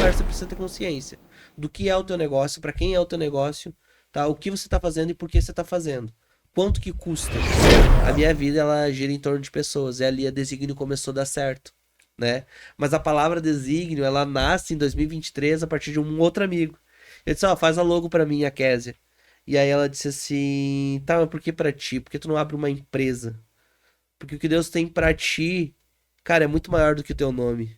parça, você precisa ter consciência do que é o teu negócio, para quem é o teu negócio, tá? O que você tá fazendo e por que você tá fazendo. Quanto que custa? A minha vida, ela gira em torno de pessoas. E ali a Desígnio começou a dar certo, né? Mas a palavra Desígnio, ela nasce em 2023 a partir de um outro amigo. Ele disse, ó, faz a logo pra mim, a Késia. E aí ela disse assim, tá, mas por que pra ti? Por que tu não abre uma empresa? Porque o que Deus tem pra ti, cara, é muito maior do que o teu nome.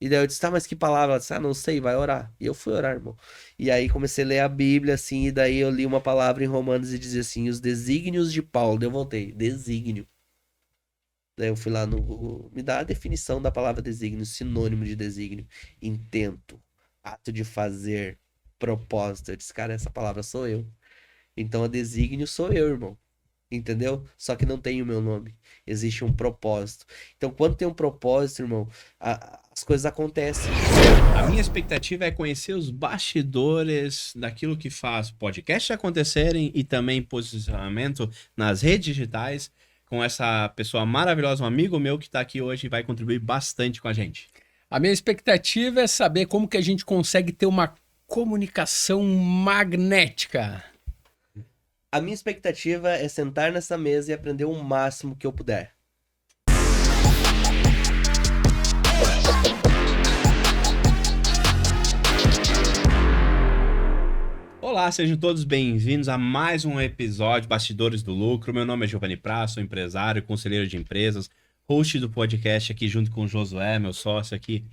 E daí eu disse, tá, mas que palavra? Ela disse, ah, não sei, vai orar. E eu fui orar, irmão. E aí comecei a ler a Bíblia, assim, e daí eu li uma palavra em Romanos e dizia assim, os desígnios de Paulo. Daí eu voltei, desígnio. Daí eu fui lá no Google, me dá a definição da palavra desígnio, sinônimo de desígnio. Intento, ato de fazer, propósito. Eu disse, cara, essa palavra sou eu. Então a desígnio sou eu, irmão. Entendeu? Só que não tem o meu nome. Existe um propósito. Então, quando tem um propósito, irmão, as coisas acontecem. A minha expectativa é conhecer os bastidores daquilo que faz podcasts acontecerem e também posicionamento nas redes digitais com essa pessoa maravilhosa, um amigo meu que está aqui hoje e vai contribuir bastante com a gente. A minha expectativa é saber como que a gente consegue ter uma comunicação magnética. A minha expectativa é sentar nessa mesa e aprender o máximo que eu puder. Olá, sejam todos bem-vindos a mais um episódio Bastidores do Lucro. Meu nome é Giovanni Praça, sou empresário, conselheiro de empresas, host do podcast aqui junto com o Josué, meu sócio aqui,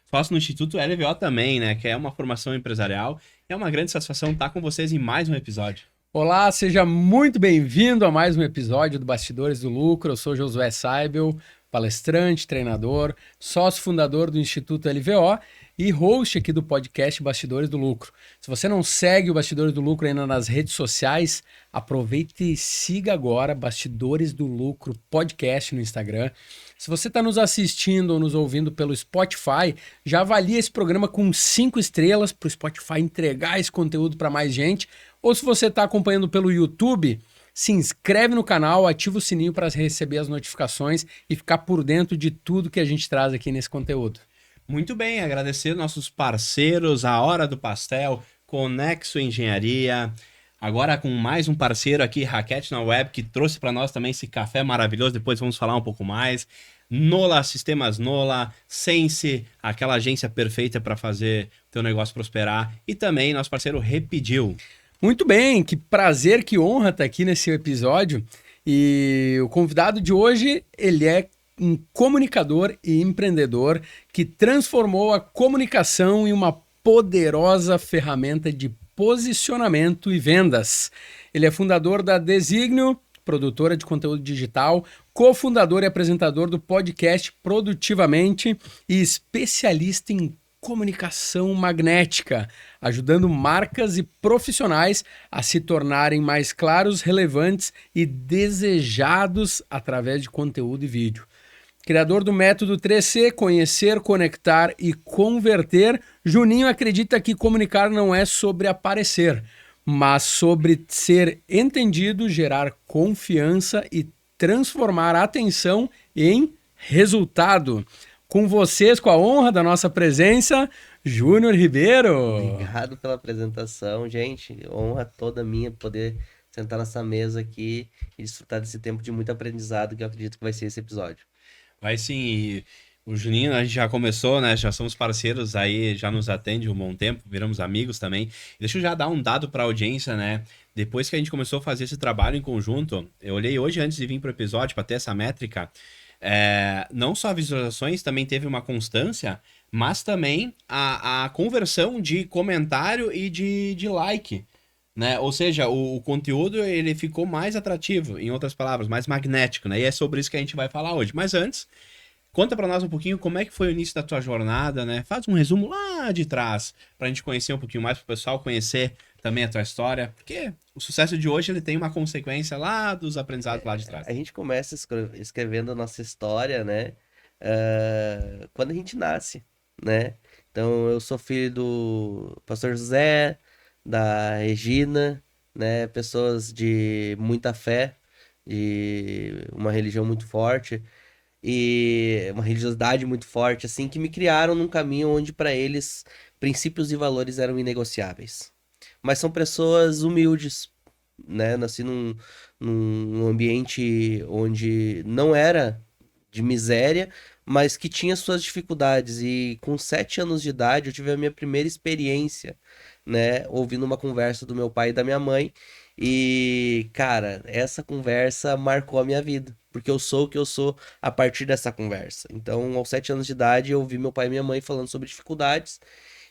sócio no Instituto LVO também, né, que é uma formação empresarial. É uma grande satisfação estar com vocês em mais um episódio. Olá, seja muito bem-vindo a mais um episódio do Bastidores do Lucro. Eu sou Josué Saibel, palestrante, treinador, sócio fundador do Instituto LVO e host aqui do podcast Bastidores do Lucro. Se você não segue o Bastidores do Lucro ainda nas redes sociais, aproveite e siga agora Bastidores do Lucro Podcast no Instagram. Se você está nos assistindo ou nos ouvindo pelo Spotify, já avalie esse programa com 5 estrelas para o Spotify entregar esse conteúdo para mais gente. Ou se você está acompanhando pelo YouTube, se inscreve no canal, ativa o sininho para receber as notificações e ficar por dentro de tudo que a gente traz aqui nesse conteúdo. Muito bem, agradecer nossos parceiros, a Hora do Pastel, Conexo Engenharia, agora com mais um parceiro aqui, Raquete na Web, que trouxe para nós também esse café maravilhoso, depois vamos falar um pouco mais. Nola, Sistemas Nola, Sense, aquela agência perfeita para fazer teu negócio prosperar, e também nosso parceiro Repediu. Muito bem, que prazer, que honra estar aqui nesse episódio. E o convidado de hoje, ele é um comunicador e empreendedor que transformou a comunicação em uma poderosa ferramenta de posicionamento e vendas. Ele é fundador da Desígnio, produtora de conteúdo digital, cofundador e apresentador do podcast Produtivamente e especialista em comunicação magnética, ajudando marcas e profissionais a se tornarem mais claros, relevantes e desejados através de conteúdo e vídeo. Criador do método 3C, conhecer, conectar e converter, Juninho acredita que comunicar não é sobre aparecer, mas sobre ser entendido, gerar confiança e transformar a atenção em resultado. Com vocês, com a honra da nossa presença, Júnior Ribeiro. Obrigado pela apresentação, gente. Honra toda minha poder sentar nessa mesa aqui e desfrutar desse tempo de muito aprendizado que eu acredito que vai ser esse episódio. Vai sim, e o Juninho, a gente já começou, né? Já somos parceiros aí, já nos atende um bom tempo, viramos amigos também. Deixa eu já dar um dado para a audiência, né? Depois que a gente começou a fazer esse trabalho em conjunto, eu olhei hoje antes de vir para o episódio para ter essa métrica. Não só visualizações, também teve uma constância, mas também a conversão de comentário e de like, né? Ou seja, o conteúdo ele ficou mais atrativo, em outras palavras, mais magnético, né? E é sobre isso que a gente vai falar hoje. Mas antes, conta para nós um pouquinho como é que foi o início da tua jornada, né? Faz um resumo lá de trás, pra gente conhecer um pouquinho mais, pro pessoal conhecer também a tua história, porque o sucesso de hoje ele tem uma consequência lá dos aprendizados lá de trás. A gente começa escrevendo a nossa história, né? Quando a gente nasce, né? Então, eu sou filho do pastor José, da Regina, né? Pessoas de muita fé, de uma religião muito forte. e uma religiosidade muito forte, assim, que me criaram num caminho onde para eles princípios e valores eram inegociáveis. Mas são pessoas humildes, né? Nasci num ambiente onde não era de miséria, mas que tinha suas dificuldades. E com 7 anos de idade eu tive a minha primeira experiência, né? Ouvindo uma conversa do meu pai e da minha mãe. E, cara, essa conversa marcou a minha vida, porque eu sou o que eu sou a partir dessa conversa. Então, aos 7 anos de idade, eu ouvi meu pai e minha mãe falando sobre dificuldades.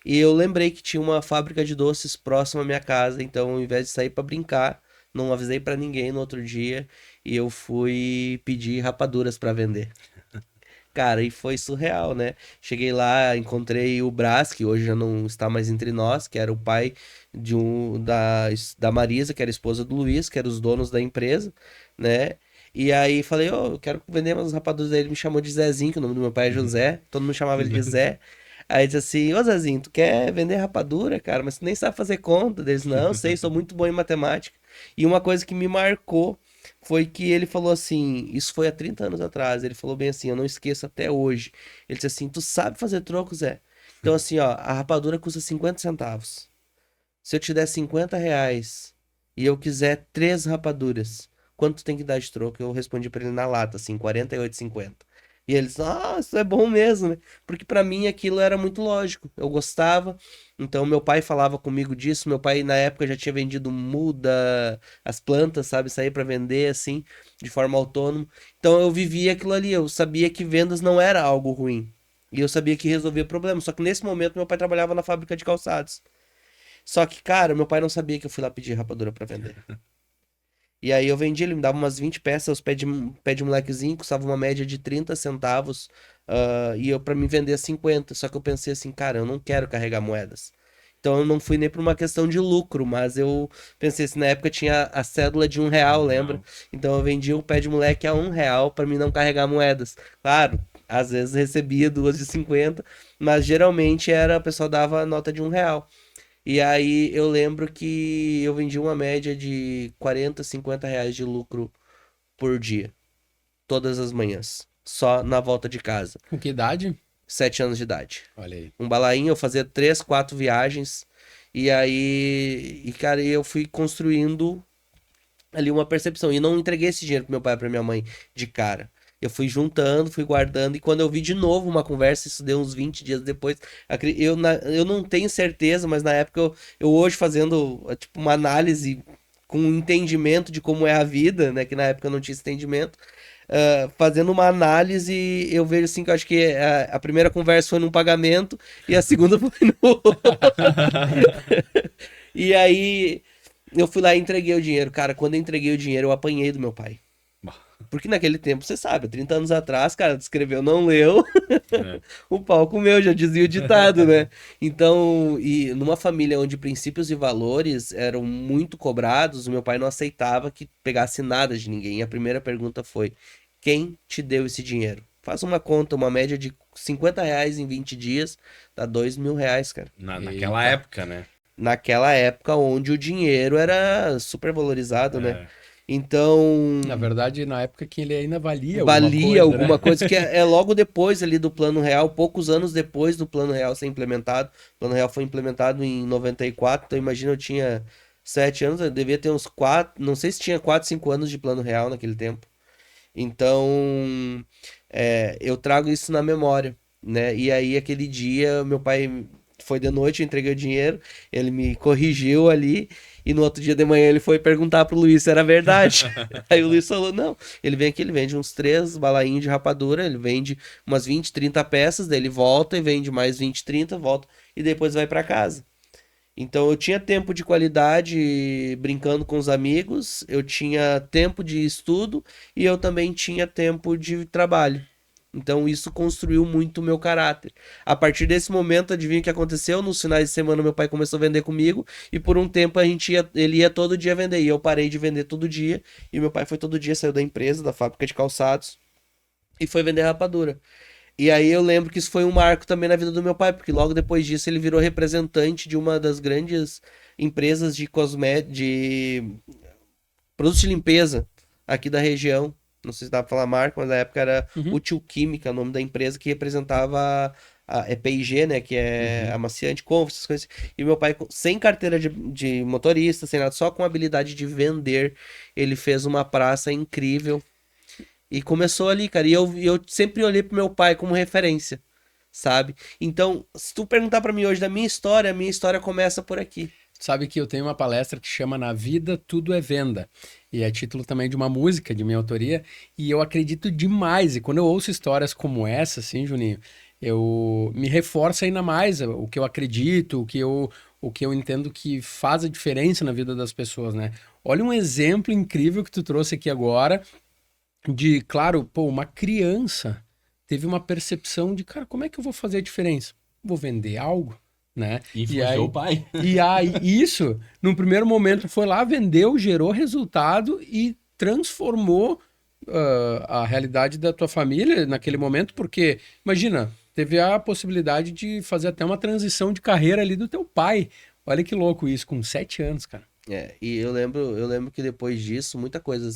E eu lembrei que tinha uma fábrica de doces próxima à minha casa, então ao invés de sair pra brincar, não avisei pra ninguém no outro dia e eu fui pedir rapaduras pra vender. Cara, e foi surreal, né? Cheguei lá, encontrei o Brás, que hoje já não está mais entre nós, que era o pai da Marisa, que era esposa do Luiz, que eram os donos da empresa, né? E aí falei, ô, eu quero vender umas rapaduras. Aí ele me chamou de Zezinho, que o nome do meu pai é José, todo mundo chamava ele de Zé. Aí disse assim, ô Zezinho, tu quer vender rapadura, cara, mas tu nem sabe fazer conta. Eles, não, sei, sou muito bom em matemática. E uma coisa que me marcou foi que ele falou assim, isso foi há 30 anos atrás, ele falou bem assim, eu não esqueço até hoje. Ele disse assim, tu sabe fazer troco, Zé? Então assim, ó, a rapadura custa 50 centavos. Se eu te der 50 reais e eu quiser 3 rapaduras, quanto tu tem que dar de troco? Eu respondi pra ele na lata, assim, 48,50. E ele disse, ah, isso é bom mesmo, né? Porque pra mim aquilo era muito lógico. Eu gostava. Então meu pai falava comigo disso. Meu pai na época já tinha vendido muda, as plantas, sabe? Sair pra vender assim, de forma autônoma. Então eu vivia aquilo ali. Eu sabia que vendas não era algo ruim. E eu sabia que resolvia problemas. Só que nesse momento meu pai trabalhava na fábrica de calçados. Só que, cara, meu pai não sabia que eu fui lá pedir rapadura pra vender. E aí eu vendi, ele me dava umas 20 peças, os pé de molequezinho, custava uma média de 30 centavos, e eu pra me vender 50. Só que eu pensei assim, cara, eu não quero carregar moedas. Então eu não fui nem por uma questão de lucro, mas eu pensei assim, na época tinha a cédula de R$ 1, lembra? Não. Então eu vendia o pé de moleque a R$ 1 pra mim não carregar moedas. Claro, às vezes recebia duas de 50, mas geralmente era, a pessoa dava a nota de R$ 1. E aí eu lembro que eu vendi uma média de 40, 50 reais de lucro por dia, todas as manhãs, só na volta de casa. Com que idade? 7 anos de idade. Olha aí. Um balainho, eu fazia 3, 4 viagens, e aí, cara, eu fui construindo ali uma percepção. E não entreguei esse dinheiro pro meu pai e pra minha mãe de cara. Eu fui juntando, fui guardando, e quando eu vi de novo uma conversa, isso deu uns 20 dias depois. Eu não tenho certeza, mas na época eu hoje fazendo tipo uma análise com um entendimento de como é a vida, né? Que na época eu não tinha esse entendimento. Fazendo uma análise, eu vejo assim que eu acho que a primeira conversa foi num pagamento e a segunda foi no. E aí eu fui lá e entreguei o dinheiro. Cara, quando eu entreguei o dinheiro, eu apanhei do meu pai. Porque naquele tempo, você sabe, 30 anos atrás, cara, escreveu, não leu, É. o pau comeu, já dizia o ditado, né? Então, e numa família onde princípios e valores eram muito cobrados, o meu pai não aceitava que pegasse nada de ninguém. E a primeira pergunta foi: quem te deu esse dinheiro? Faz uma conta, uma média de 50 reais em 20 dias, dá R$ 2.000, cara. Naquela Eita. época, né? Naquela época onde o dinheiro era super valorizado, né? É. Então, Na verdade, na época que ele ainda valia valia alguma coisa, alguma né? coisa que é logo depois ali do Plano Real, poucos anos depois do Plano Real ser implementado. O Plano Real foi implementado em 94, então imagina, eu tinha 7 anos, eu devia ter uns 4, não sei se tinha 4, 5 anos de Plano Real naquele tempo. Então, eu trago isso na memória, né? E aí, aquele dia, meu pai foi de noite, eu entreguei o dinheiro, ele me corrigiu ali, e no outro dia de manhã ele foi perguntar pro Luiz se era verdade. Aí o Luiz falou, não, ele vem aqui, ele vende uns 3 balainhos de rapadura, ele vende umas 20, 30 peças, daí ele volta e vende mais 20, 30, volta, e depois vai pra casa. Então eu tinha tempo de qualidade brincando com os amigos, eu tinha tempo de estudo e eu também tinha tempo de trabalho. Então isso construiu muito o meu caráter. A partir desse momento, adivinha o que aconteceu? Nos finais de semana meu pai começou a vender comigo e por um tempo ele ia todo dia vender e eu parei de vender todo dia e meu pai foi todo dia, saiu da empresa, da fábrica de calçados e foi vender rapadura. E aí eu lembro que isso foi um marco também na vida do meu pai, porque logo depois disso ele virou representante de uma das grandes empresas de produtos de limpeza aqui da região, não sei se dá pra falar marca, mas na época era Uhum. Útil Química, o nome da empresa que representava a P&G, né, que é amaciante, Conf, essas coisas. E meu pai, sem carteira de motorista, sem nada, só com habilidade de vender, ele fez uma praça incrível e começou ali, cara. E eu sempre olhei pro meu pai como referência, sabe? Então, se tu perguntar pra mim hoje da minha história, a minha história começa por aqui. Sabe que eu tenho uma palestra que chama Na Vida Tudo é Venda. E é título também de uma música de minha autoria. E eu acredito demais. E quando eu ouço histórias como essa, assim, Juninho, eu me reforça ainda mais o que eu acredito, o que eu entendo que faz a diferença na vida das pessoas, né? Olha um exemplo incrível que tu trouxe aqui agora de, claro, pô, uma criança teve uma percepção de, cara, como é que eu vou fazer a diferença? Vou vender algo, né? Influenciou o pai. E aí, isso, num primeiro momento, foi lá, vendeu, gerou resultado e transformou a realidade da tua família naquele momento, porque, imagina, teve a possibilidade de fazer até uma transição de carreira ali do teu pai. Olha que louco isso, com 7 anos, cara. E eu lembro que depois disso, muita coisa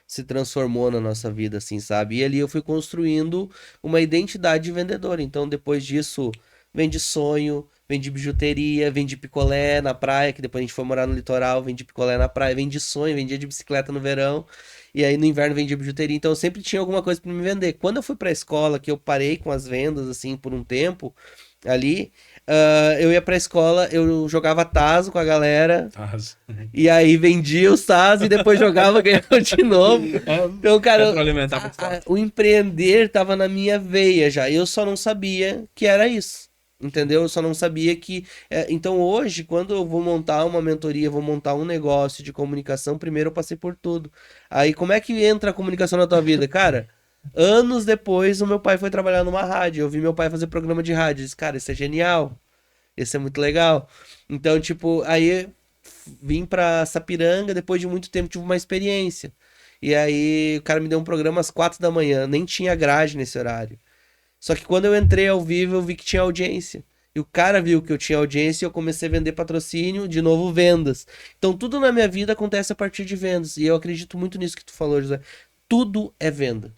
se transformou na nossa vida, assim, sabe? E ali eu fui construindo uma identidade de vendedor. Então, depois disso, vendi sonho, vendi bijuteria, vendi picolé na praia, que depois a gente foi morar no litoral, vendi picolé na praia, vendi sonho, vendia de bicicleta no verão. E aí no inverno vendia bijuteria. Então, eu sempre tinha alguma coisa para me vender. Quando eu fui pra escola, que eu parei com as vendas, assim, por um tempo ali. Eu ia pra escola, eu jogava tazo com a galera, e aí vendia os tazos e depois jogava, ganhava de novo. Então, cara, o empreender tava na minha veia já. Eu só não sabia que era isso. Entendeu? Eu só não sabia que. Então, hoje, quando eu vou montar uma mentoria, vou montar um negócio de comunicação, primeiro eu passei por tudo. Aí, como é que entra a comunicação na tua vida? Cara, anos depois, o meu pai foi trabalhar numa rádio. Eu vi meu pai fazer programa de rádio. Eu disse, cara, isso é genial. Isso é muito legal. Então, tipo, aí vim pra Sapiranga, depois de muito tempo tive uma experiência. E aí o cara me deu um programa às 4 da manhã, nem tinha grade nesse horário. Só que quando eu entrei ao vivo, eu vi que tinha audiência. E o cara viu que eu tinha audiência e eu comecei a vender patrocínio, de novo vendas. Então tudo na minha vida acontece a partir de vendas. E eu acredito muito nisso que tu falou, José. Tudo é venda,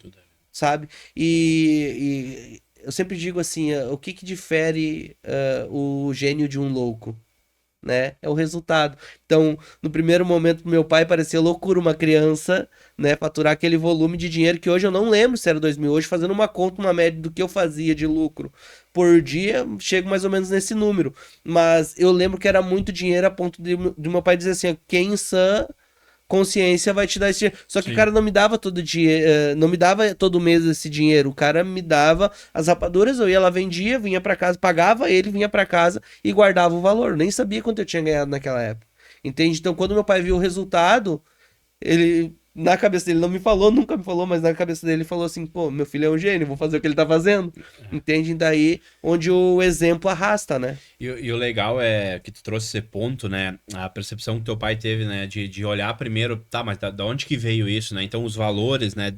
sabe? E eu sempre digo assim, o que que difere o gênio de um louco? Né? É o resultado. Então, no primeiro momento, pro meu pai parecia loucura uma criança, né, faturar aquele volume de dinheiro que hoje eu não lembro se era 2.000. Hoje, fazendo uma conta, uma média do que eu fazia de lucro por dia, chego mais ou menos nesse número. Mas eu lembro que era muito dinheiro a ponto de meu pai dizer assim, quem em sã consciência vai te dar esse dinheiro. Só que o cara não me dava todo dia, não me dava todo mês esse dinheiro. O cara me dava as rapaduras, eu ia lá, vendia, vinha pra casa, pagava ele, vinha pra casa e guardava o valor. Eu nem sabia quanto eu tinha ganhado naquela época. Entende? Então, quando meu pai viu o resultado, ele, na cabeça dele, não me falou, nunca me falou, mas na cabeça dele ele falou assim, pô, meu filho é um gênio, vou fazer o que ele tá fazendo. Entende? Daí, onde o exemplo arrasta, né? E o legal é que tu trouxe esse ponto, né? A percepção que teu pai teve, né? De olhar primeiro, tá, mas da onde que veio isso, né? Então, os valores, né?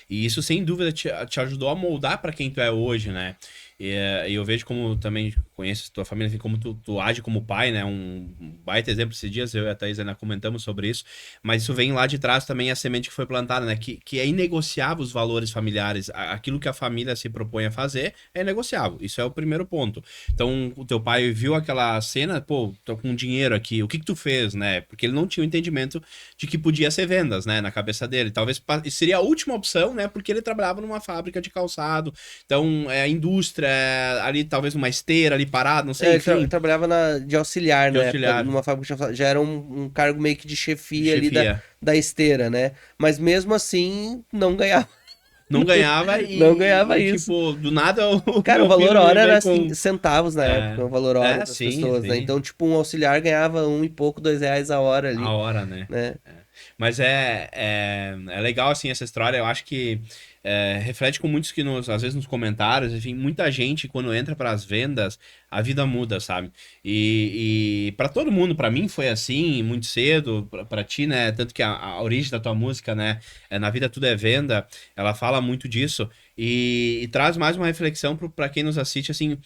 E isso, sem dúvida, te ajudou a moldar para quem tu é hoje, né? E eu vejo como também conheço tua família, assim, como tu age como pai, né? Um baita exemplo esses dias, eu e a Thaís ainda comentamos sobre isso, mas isso vem lá de trás também a semente que foi plantada, né? Que é inegociável os valores familiares. Aquilo que a família se propõe a fazer é inegociável. Isso é o primeiro ponto. Então, o teu pai viu aquela cena, pô, tô com dinheiro aqui, o que que tu fez, né? Porque ele não tinha o entendimento de que podia ser vendas, né? Na cabeça dele. Talvez seria a última opção, né? Porque ele trabalhava numa fábrica de calçado. Então, a indústria, ali talvez uma esteira ali parada, não sei, enfim. Ele trabalhava de auxiliar, De né? auxiliar. Numa fábrica já era um cargo meio que de chefia ali Chefia. da esteira, né? Mas mesmo assim, não ganhava. Não ganhava e... Não ganhava isso. Tipo, do nada... Cara, o meu valor filho hora era veio com- assim, centavos na época, o valor hora das sim, pessoas, né? sim. Então, tipo, um auxiliar ganhava um e pouco, R$ 2 a hora ali, A hora, né? né? Mas é legal, assim, essa história. Eu acho que reflete com muitos que, às vezes, nos comentários, enfim, muita gente, quando entra para as vendas, a vida muda, sabe? E para todo mundo, para mim foi assim, muito cedo, para ti, né? Tanto que a origem da tua música, né? Na vida tudo é venda, ela fala muito disso e traz mais uma reflexão para quem nos assiste, assim.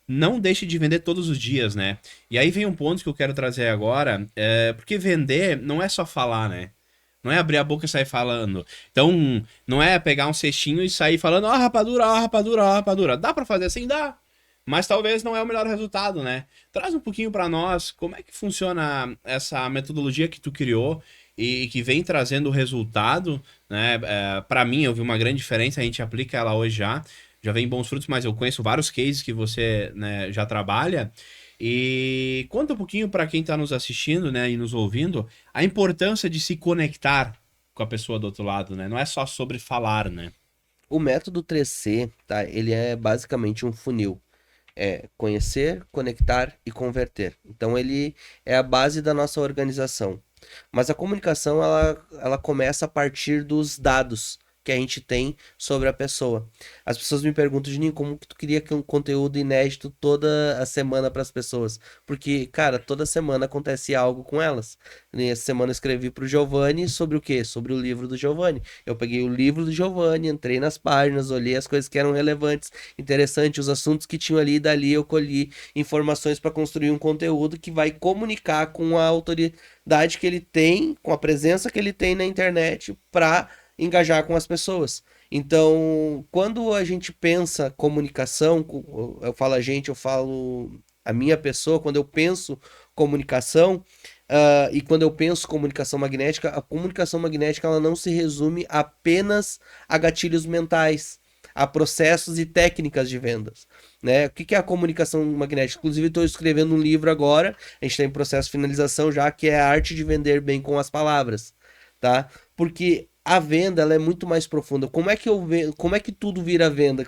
Não deixe de vender todos os dias, né? E aí vem um ponto que eu quero trazer agora, porque vender não é só falar, né? Não é abrir a boca e sair falando. Então, não é pegar um cestinho e sair falando, ó, rapadura, ó, rapadura, ó, rapadura. Dá pra fazer assim? Dá. Mas talvez não é o melhor resultado, né? Traz um pouquinho pra nós como é que funciona essa metodologia que tu criou e que vem trazendo o resultado, né? Para mim, eu vi uma grande diferença, a gente aplica ela hoje já vem bons frutos, mas eu conheço vários cases que você, né, já trabalha. E conta um pouquinho para quem está nos assistindo, né, e nos ouvindo, a importância de se conectar com a pessoa do outro lado, né? Não é só sobre falar, né? O método 3C, tá? Ele é basicamente um funil. É conhecer, conectar e converter. Então ele é a base da nossa organização. Mas a comunicação ela começa a partir dos dados que a gente tem sobre a pessoa. As pessoas me perguntam, Juninho, como que tu queria que um conteúdo inédito toda a semana para as pessoas? Porque, cara, toda semana acontece algo com elas. Essa semana eu escrevi para o Giovanni sobre o quê? Sobre o livro do Giovanni. Eu peguei o livro do Giovanni, entrei nas páginas, olhei as coisas que eram relevantes, interessantes, os assuntos que tinham ali, e dali eu colhi informações para construir um conteúdo que vai comunicar com a autoridade que ele tem, com a presença que ele tem na internet para engajar com as pessoas. Então, quando a gente pensa comunicação, eu falo a gente, eu falo a minha pessoa, quando eu penso comunicação, e quando eu penso comunicação magnética, a comunicação magnética ela não se resume apenas a gatilhos mentais, a processos e técnicas de vendas, né? O que é a comunicação magnética? Inclusive, estou escrevendo um livro agora, a gente está em processo de finalização já, que é a arte de vender bem com as palavras, tá? Porque a venda ela é muito mais profunda. Como é que eu vendo? Como é que tudo vira venda?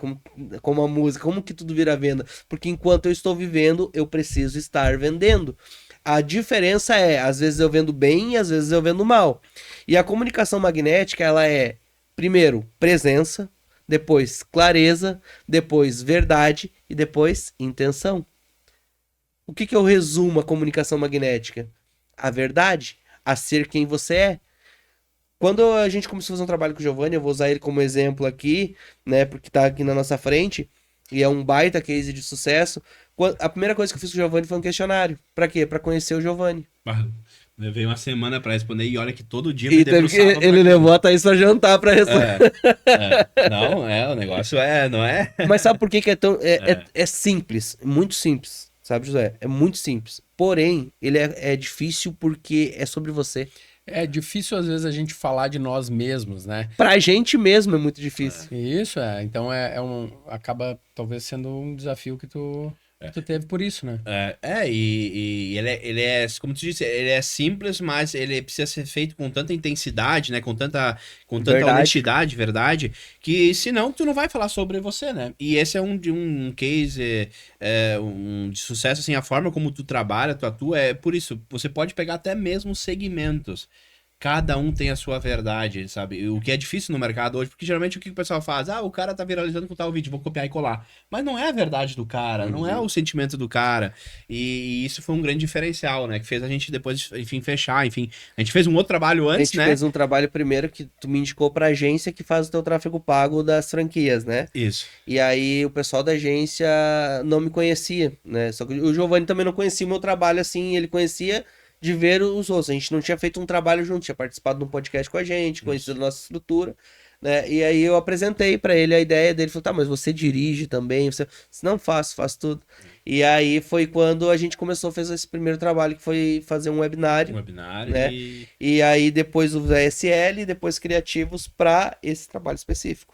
Como a música, como que tudo vira venda? Porque enquanto eu estou vivendo, eu preciso estar vendendo. A diferença é, às vezes eu vendo bem e às vezes eu vendo mal. E a comunicação magnética, ela é, primeiro, presença, depois clareza, depois verdade e depois intenção. O que eu resumo a comunicação magnética? A verdade, a ser quem você é. Quando a gente começou a fazer um trabalho com o Giovanni, eu vou usar ele como exemplo aqui, né, porque tá aqui na nossa frente, e é um baita case de sucesso. A primeira coisa que eu fiz com o Giovanni foi um questionário. Pra quê? Pra conhecer o Giovanni. Levei uma semana pra responder e olha que todo dia E me teve debruçava que, ele levou a Thaís pra jantar pra responder. Não, o negócio não é... Mas sabe por que que é tão... É simples, muito simples, sabe, José? É muito simples. Porém, ele é difícil porque é sobre você. É difícil, às vezes, a gente falar de nós mesmos, né? Pra gente mesmo é muito difícil. Isso, então acaba talvez sendo um desafio que tu teve por isso, né? E ele é, como tu disse, ele é simples, mas ele precisa ser feito com tanta intensidade, né? Com tanta honestidade, verdade, que senão tu não vai falar sobre você, né? E esse é um case de sucesso, assim, a forma como tu trabalha, tu atua, é por isso, você pode pegar até mesmo segmentos. Cada um tem a sua verdade, sabe? O que é difícil no mercado hoje, porque geralmente o que o pessoal faz? O cara tá viralizando com tal vídeo, vou copiar e colar. Mas não é a verdade do cara, não é o sentimento do cara. E isso foi um grande diferencial, né? Que fez a gente depois, enfim, fechar, enfim. A gente fez um outro trabalho antes, né? A gente fez um trabalho primeiro que tu me indicou pra agência que faz o teu tráfego pago das franquias, né? Isso. E aí o pessoal da agência não me conhecia, né? Só que o Giovanni também não conhecia o meu trabalho assim, ele conhecia de ver os outros. A gente não tinha feito um trabalho junto, tinha participado de um podcast com a gente, conhecido a nossa estrutura, né? E aí eu apresentei pra ele a ideia dele, falou, tá, mas você dirige também? Você... Não, faço tudo. E aí foi quando a gente começou a fazer esse primeiro trabalho, que foi fazer um webinário. Né? E aí depois os ESL, depois criativos pra esse trabalho específico.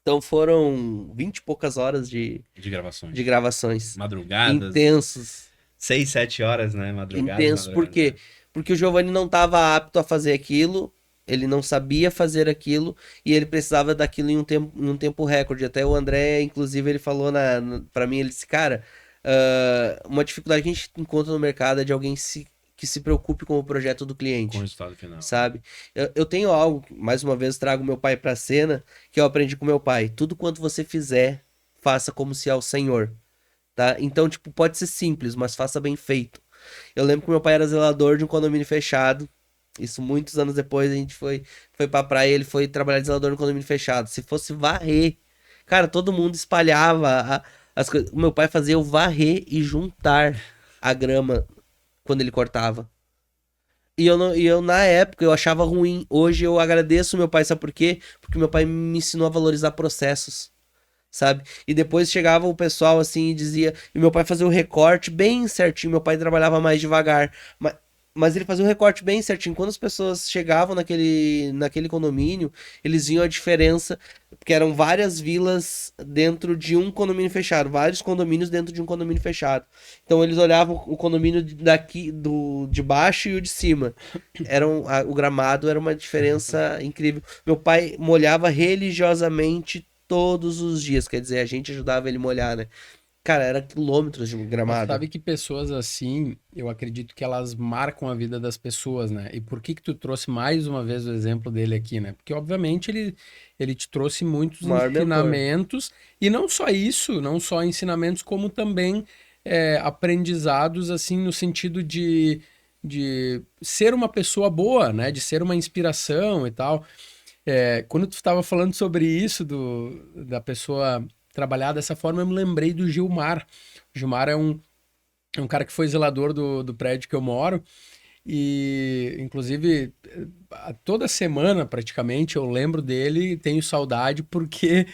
Então foram 20 e poucas horas de gravações. Madrugadas. Intensos. 6, 7 horas, né? Madrugada. Intenso. Por quê? Porque o Giovanni não estava apto a fazer aquilo, ele não sabia fazer aquilo e ele precisava daquilo em um tempo recorde. Até o André, inclusive, ele falou pra mim, ele disse, cara, uma dificuldade que a gente encontra no mercado é de alguém que se preocupe com o projeto do cliente. Com o resultado final. Sabe? Eu tenho algo, mais uma vez trago meu pai pra cena, que eu aprendi com meu pai. Tudo quanto você fizer, faça como se é o Senhor. Tá? Então, tipo, pode ser simples, mas faça bem feito. Eu lembro que meu pai era zelador de um condomínio fechado. Isso muitos anos depois a gente foi pra praia e ele foi trabalhar de zelador no condomínio fechado. Se fosse varrer, cara, todo mundo espalhava as coisas. O meu pai fazia eu varrer e juntar a grama quando ele cortava. E eu, na época, eu achava ruim. Hoje eu agradeço meu pai, sabe por quê? Porque meu pai me ensinou a valorizar processos, sabe? E depois chegava o pessoal assim e dizia. E meu pai fazia o recorte bem certinho. Meu pai trabalhava mais devagar. Mas ele fazia o recorte bem certinho. Quando as pessoas chegavam naquele condomínio, eles viam a diferença. Porque eram várias vilas dentro de um condomínio fechado. Vários condomínios dentro de um condomínio fechado. Então eles olhavam o condomínio daqui, de baixo e o de cima. O gramado era uma diferença incrível. Meu pai molhava religiosamente todos os dias. Quer dizer, a gente ajudava ele a molhar, né? Cara, era quilômetros de Mas gramado. sabe que pessoas assim, eu acredito que elas marcam a vida das pessoas, né? E por que que tu trouxe mais uma vez o exemplo dele aqui, né? Porque obviamente ele te trouxe muitos O maior mentor. ensinamentos, e não só isso, não só ensinamentos, como também aprendizados, assim, no sentido de ser uma pessoa boa, né? De ser uma inspiração e tal. Quando tu estava falando sobre isso, da pessoa trabalhar dessa forma, eu me lembrei do Gilmar. O Gilmar é um cara que foi zelador do prédio que eu moro. E, inclusive, toda semana, praticamente, eu lembro dele e tenho saudade, porque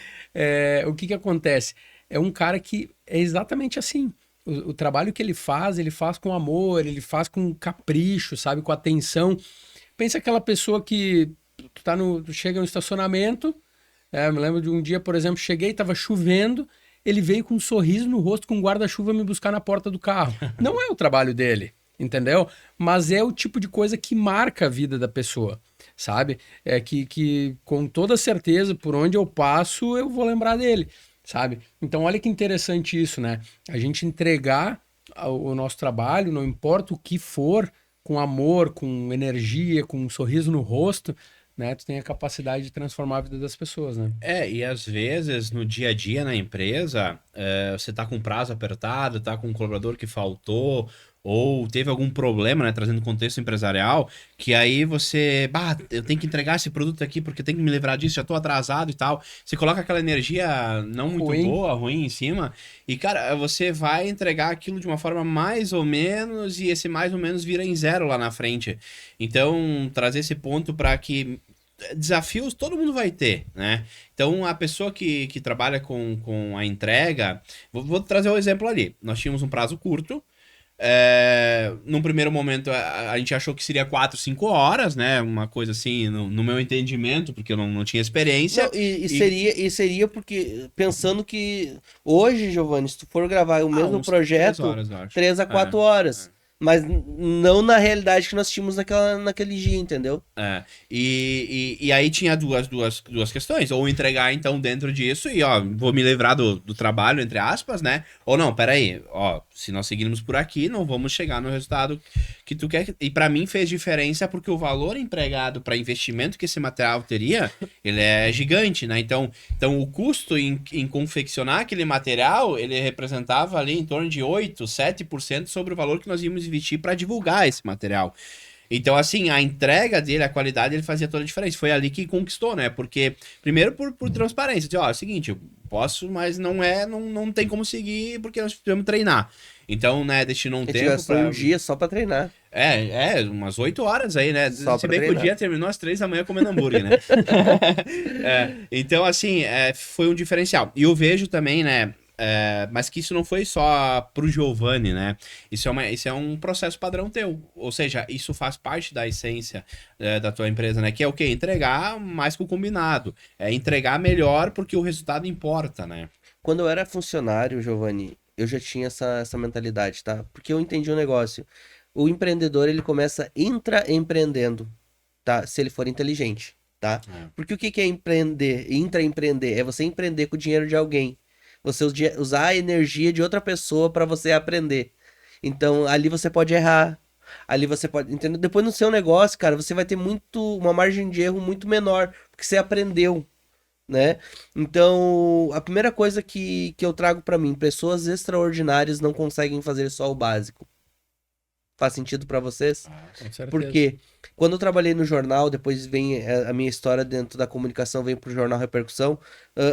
o que que acontece? É um cara que é exatamente assim. O trabalho que ele faz com amor, ele faz com capricho, sabe? Com atenção. Pensa aquela pessoa que tu chega no estacionamento. Eu me lembro de um dia, por exemplo, cheguei, estava chovendo, ele veio com um sorriso no rosto, com um guarda-chuva me buscar na porta do carro. Não é o trabalho dele, entendeu? Mas é o tipo de coisa que marca a vida da pessoa, sabe? É que com toda certeza, por onde eu passo, eu vou lembrar dele, sabe? Então, olha que interessante isso, né? A gente entregar o nosso trabalho, não importa o que for, com amor, com energia, com um sorriso no rosto, né? Tu tem a capacidade de transformar a vida das pessoas, né? E às vezes no dia a dia na empresa, você tá com prazo apertado, tá com um colaborador que faltou, ou teve algum problema, né, trazendo contexto empresarial, que aí você, eu tenho que entregar esse produto aqui porque tem que me livrar disso, já tô atrasado e tal. Você coloca aquela energia não muito Ruim. boa, ruim em cima, e cara, você vai entregar aquilo de uma forma mais ou menos, e esse mais ou menos vira em zero lá na frente. Então, trazer esse ponto para que desafios todo mundo vai ter, né? Então, a pessoa que trabalha com a entrega... Vou trazer um exemplo ali. Nós tínhamos um prazo curto. Num primeiro momento, a gente achou que seria 4, 5 horas, né? Uma coisa assim, no meu entendimento, porque eu não tinha experiência. Não, e seria porque, pensando que hoje, Giovanni, se tu for gravar o mesmo Uns 3 projeto, horas, eu acho. 3 a 4 horas. Mas não na realidade que nós tínhamos naquele dia, entendeu? E aí tinha duas questões. Ou entregar, então, dentro disso e, ó, vou me livrar do trabalho, entre aspas, né? Ou não, peraí, ó, se nós seguirmos por aqui, não vamos chegar no resultado que tu quer. E pra mim fez diferença porque o valor empregado para investimento que esse material teria, ele é gigante, né? Então o custo em confeccionar aquele material, ele representava ali em torno de 8, 7% sobre o valor que nós íamos investir para divulgar esse material. Então, assim, a entrega dele, a qualidade, ele fazia toda a diferença. Foi ali que conquistou, né? Porque, primeiro, por transparência. Ó, é o seguinte, eu posso, mas não tem como seguir porque nós precisamos treinar. Então, né, destinou um A gente tempo gastou um dia só pra treinar. umas 8 horas aí, né? Só Se pra bem que o treinar. dia terminou às 3 da manhã comendo hambúrguer, né? Então, assim, foi um diferencial. E eu vejo também, né? Mas que isso não foi só pro Giovanni, né? Isso é um processo padrão teu. Ou seja, isso faz parte da essência da tua empresa, né? Que é o quê? Entregar mais que o combinado. É entregar melhor porque o resultado importa, né? Quando eu era funcionário, Giovanni, eu já tinha essa mentalidade, tá? Porque eu entendi o negócio. O empreendedor, ele começa intraempreendendo, tá? Se ele for inteligente, tá? Porque o que é empreender? Intraempreender é você empreender com o dinheiro de alguém. Você usar a energia de outra pessoa para você aprender. Então, ali você pode errar. Ali você pode, entendeu? Depois no seu negócio, cara, você vai ter uma margem de erro muito menor, porque você aprendeu, né? Então, a primeira coisa que eu trago para mim, pessoas extraordinárias não conseguem fazer só o básico. Faz sentido para vocês? Com certeza. Porque quando eu trabalhei no jornal, depois vem a minha história dentro da comunicação, vem pro jornal Repercussão.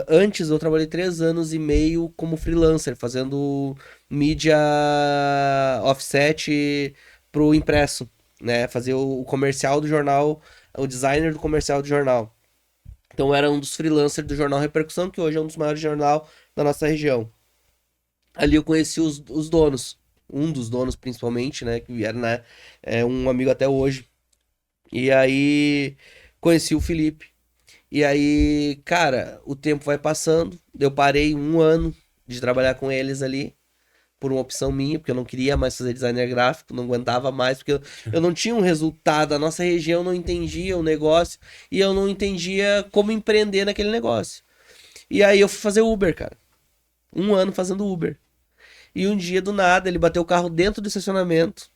Antes eu trabalhei 3 anos e meio como freelancer, fazendo mídia offset pro impresso. né? Fazer o comercial do jornal, o designer do comercial do jornal. Então era um dos freelancers do jornal Repercussão, que hoje é um dos maiores jornal da nossa região. Ali eu conheci os donos, um dos donos principalmente, né? Que era, né, um amigo até hoje. E aí conheci o Felipe. E aí, cara, o tempo vai passando. Eu parei um ano de trabalhar com eles ali, por uma opção minha, porque eu não queria mais fazer designer gráfico, não aguentava mais, porque eu não tinha um resultado. A nossa região não entendia o negócio e eu não entendia como empreender naquele negócio. E aí eu fui fazer Uber, cara. Um ano fazendo Uber. E um dia, do nada, ele bateu o carro dentro do estacionamento.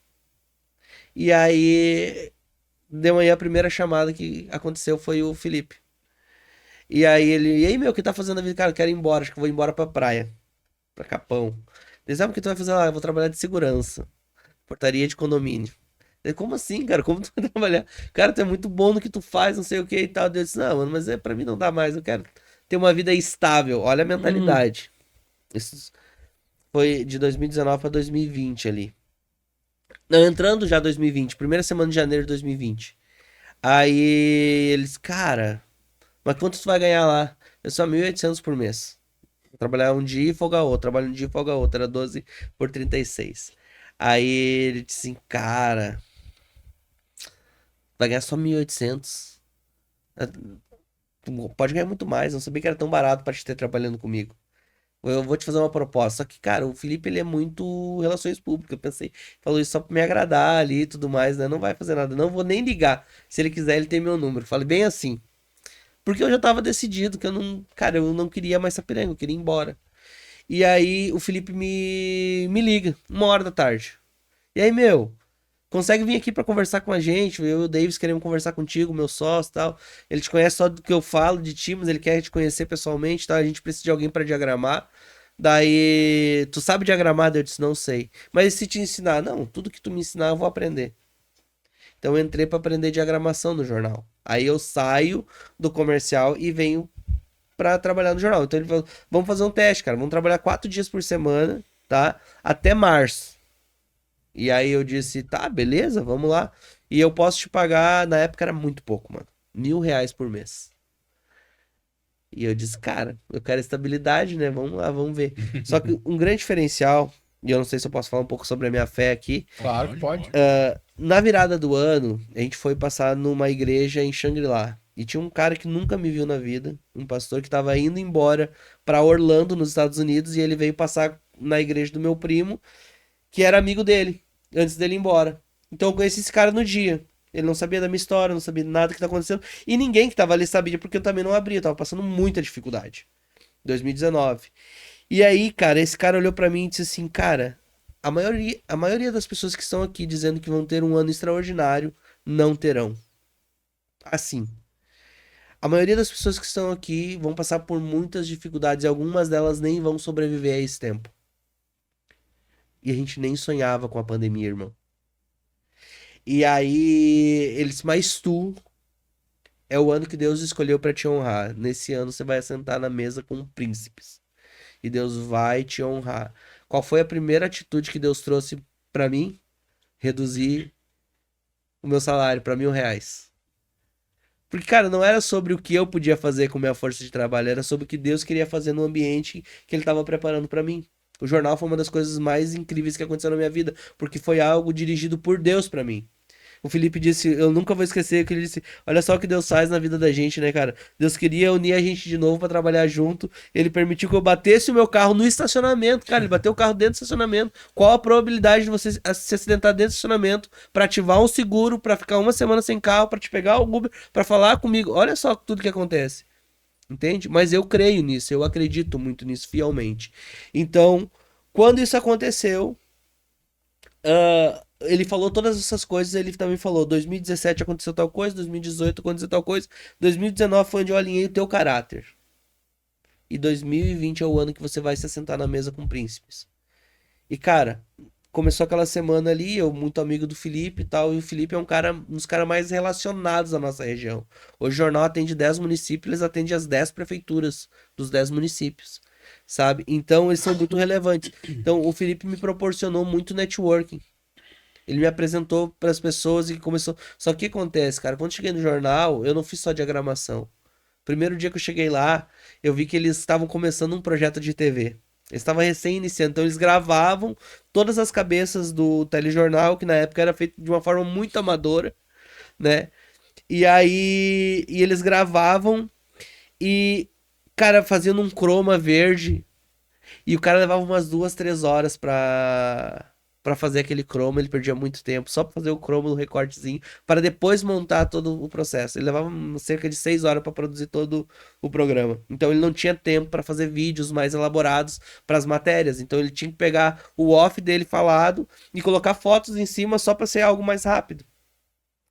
E aí, de manhã, a primeira chamada que aconteceu foi o Felipe. E aí ele, e aí, meu, o que tá fazendo a vida? Cara, eu quero ir embora, acho que eu vou embora pra praia, pra Capão. Ele sabe o que tu vai fazer lá? Eu vou trabalhar de segurança, portaria de condomínio. Ele, como assim, cara? Como tu vai trabalhar? Cara, tu é muito bom no que tu faz, não sei o que e tal. Eu disse, não, mano, mas pra mim não dá mais, eu quero ter uma vida estável. Olha a mentalidade. Isso foi de 2019 pra 2020 ali. Não, entrando já 2020, primeira semana de janeiro de 2020. Aí eles, cara, mas quanto tu vai ganhar lá? Eu só 1.800 por mês. Vou trabalhar um dia e folga outro. Trabalho um dia e folga outro. Era 12 por 36. Aí ele disse assim, cara, vai ganhar só 1.800. Pode ganhar muito mais. Não sabia que era tão barato pra te ter trabalhando comigo. Eu vou te fazer uma proposta. Só que, cara, o Felipe, ele é muito relações públicas. Eu pensei, falou isso só pra me agradar ali e tudo mais, né? Não vai fazer nada. Não vou nem ligar. Se ele quiser, ele tem meu número. Falei bem assim. Porque eu já tava decidido que eu não, cara, eu não queria mais Sapiranga, eu queria ir embora. E aí o Felipe me liga, 1 hora da tarde. E aí, meu, consegue vir aqui pra conversar com a gente? Eu e o Davis queremos conversar contigo, meu sócio e tal. Ele te conhece só do que eu falo de ti, mas ele quer te conhecer pessoalmente, tá? A gente precisa de alguém pra diagramar. Daí, tu sabe diagramar? Daí eu disse, não sei. Mas e se te ensinar? Não, tudo que tu me ensinar eu vou aprender. Então eu entrei pra aprender diagramação no jornal. Aí eu saio do comercial e venho pra trabalhar no jornal. Então ele falou, vamos fazer um teste, cara. Vamos trabalhar 4 dias por semana, tá? Até março. E aí eu disse, tá, beleza, vamos lá. E eu posso te pagar, na época era muito pouco, mano. R$ 1.000 por mês. E eu disse, cara, eu quero estabilidade, né? Vamos lá, vamos ver. Só que um grande diferencial, e eu não sei se eu posso falar um pouco sobre a minha fé aqui. Claro que pode. Na virada do ano, a gente foi passar numa igreja em Shangri-La. E tinha um cara que nunca me viu na vida, um pastor que estava indo embora para Orlando, nos Estados Unidos, e ele veio passar na igreja do meu primo, que era amigo dele, antes dele ir embora. Então eu conheci esse cara no dia. Ele não sabia da minha história, não sabia nada que tá acontecendo. E ninguém que tava ali sabia, porque eu também não abria, eu tava passando muita dificuldade. 2019. E aí, cara, esse cara olhou pra mim e disse assim, cara, a maioria das pessoas que estão aqui dizendo que vão ter um ano extraordinário, não terão. Assim. A maioria das pessoas que estão aqui vão passar por muitas dificuldades e algumas delas nem vão sobreviver a esse tempo. E a gente nem sonhava com a pandemia, irmão. E aí, eles, mas tu é o ano que Deus escolheu pra te honrar. Nesse ano você vai sentar na mesa com príncipes. E Deus vai te honrar. Qual foi a primeira atitude que Deus trouxe pra mim? Reduzir o meu salário pra R$ 1.000. Porque, cara, não era sobre o que eu podia fazer com minha força de trabalho, era sobre o que Deus queria fazer no ambiente que ele estava preparando pra mim. O jornal foi uma das coisas mais incríveis que aconteceu na minha vida, porque foi algo dirigido por Deus pra mim. O Felipe disse, eu nunca vou esquecer que ele disse, olha só o que Deus faz na vida da gente, né, cara? Deus queria unir a gente de novo pra trabalhar junto. Ele permitiu que eu batesse o meu carro no estacionamento, cara. Ele bateu o carro dentro do estacionamento. Qual a probabilidade de você se acidentar dentro do estacionamento pra ativar um seguro, pra ficar uma semana sem carro, pra te pegar o Uber, pra falar comigo? Olha só tudo que acontece. Entende? Mas eu creio nisso, eu acredito muito nisso fielmente. Então, quando isso aconteceu, ele falou todas essas coisas, ele também falou, 2017 aconteceu tal coisa, 2018 aconteceu tal coisa, 2019 foi onde eu alinhei o teu caráter. E 2020 é o ano que você vai se assentar na mesa com príncipes. E cara, começou aquela semana ali, eu muito amigo do Felipe e tal, e o Felipe é um dos caras mais relacionados à nossa região. Hoje o jornal atende 10 municípios, eles atendem as 10 prefeituras dos 10 municípios, sabe? Então eles são muito relevantes. Então o Felipe me proporcionou muito networking. Ele me apresentou para as pessoas e começou. Só que o que acontece, cara? Quando eu cheguei no jornal, eu não fiz só diagramação. Primeiro dia que eu cheguei lá, eu vi que eles estavam começando um projeto de TV. Eles estavam recém-iniciando, então eles gravavam todas as cabeças do telejornal, que na época era feito de uma forma muito amadora, né? E aí eles gravavam e, cara, fazendo um croma verde. E o cara levava umas 2, 3 horas pra fazer aquele croma. Ele perdia muito tempo só pra fazer o croma no recortezinho, para depois montar todo o processo. Ele levava cerca de 6 horas pra produzir todo o programa. Então ele não tinha tempo pra fazer vídeos mais elaborados para as matérias. Então ele tinha que pegar o off dele falado e colocar fotos em cima só pra ser algo mais rápido.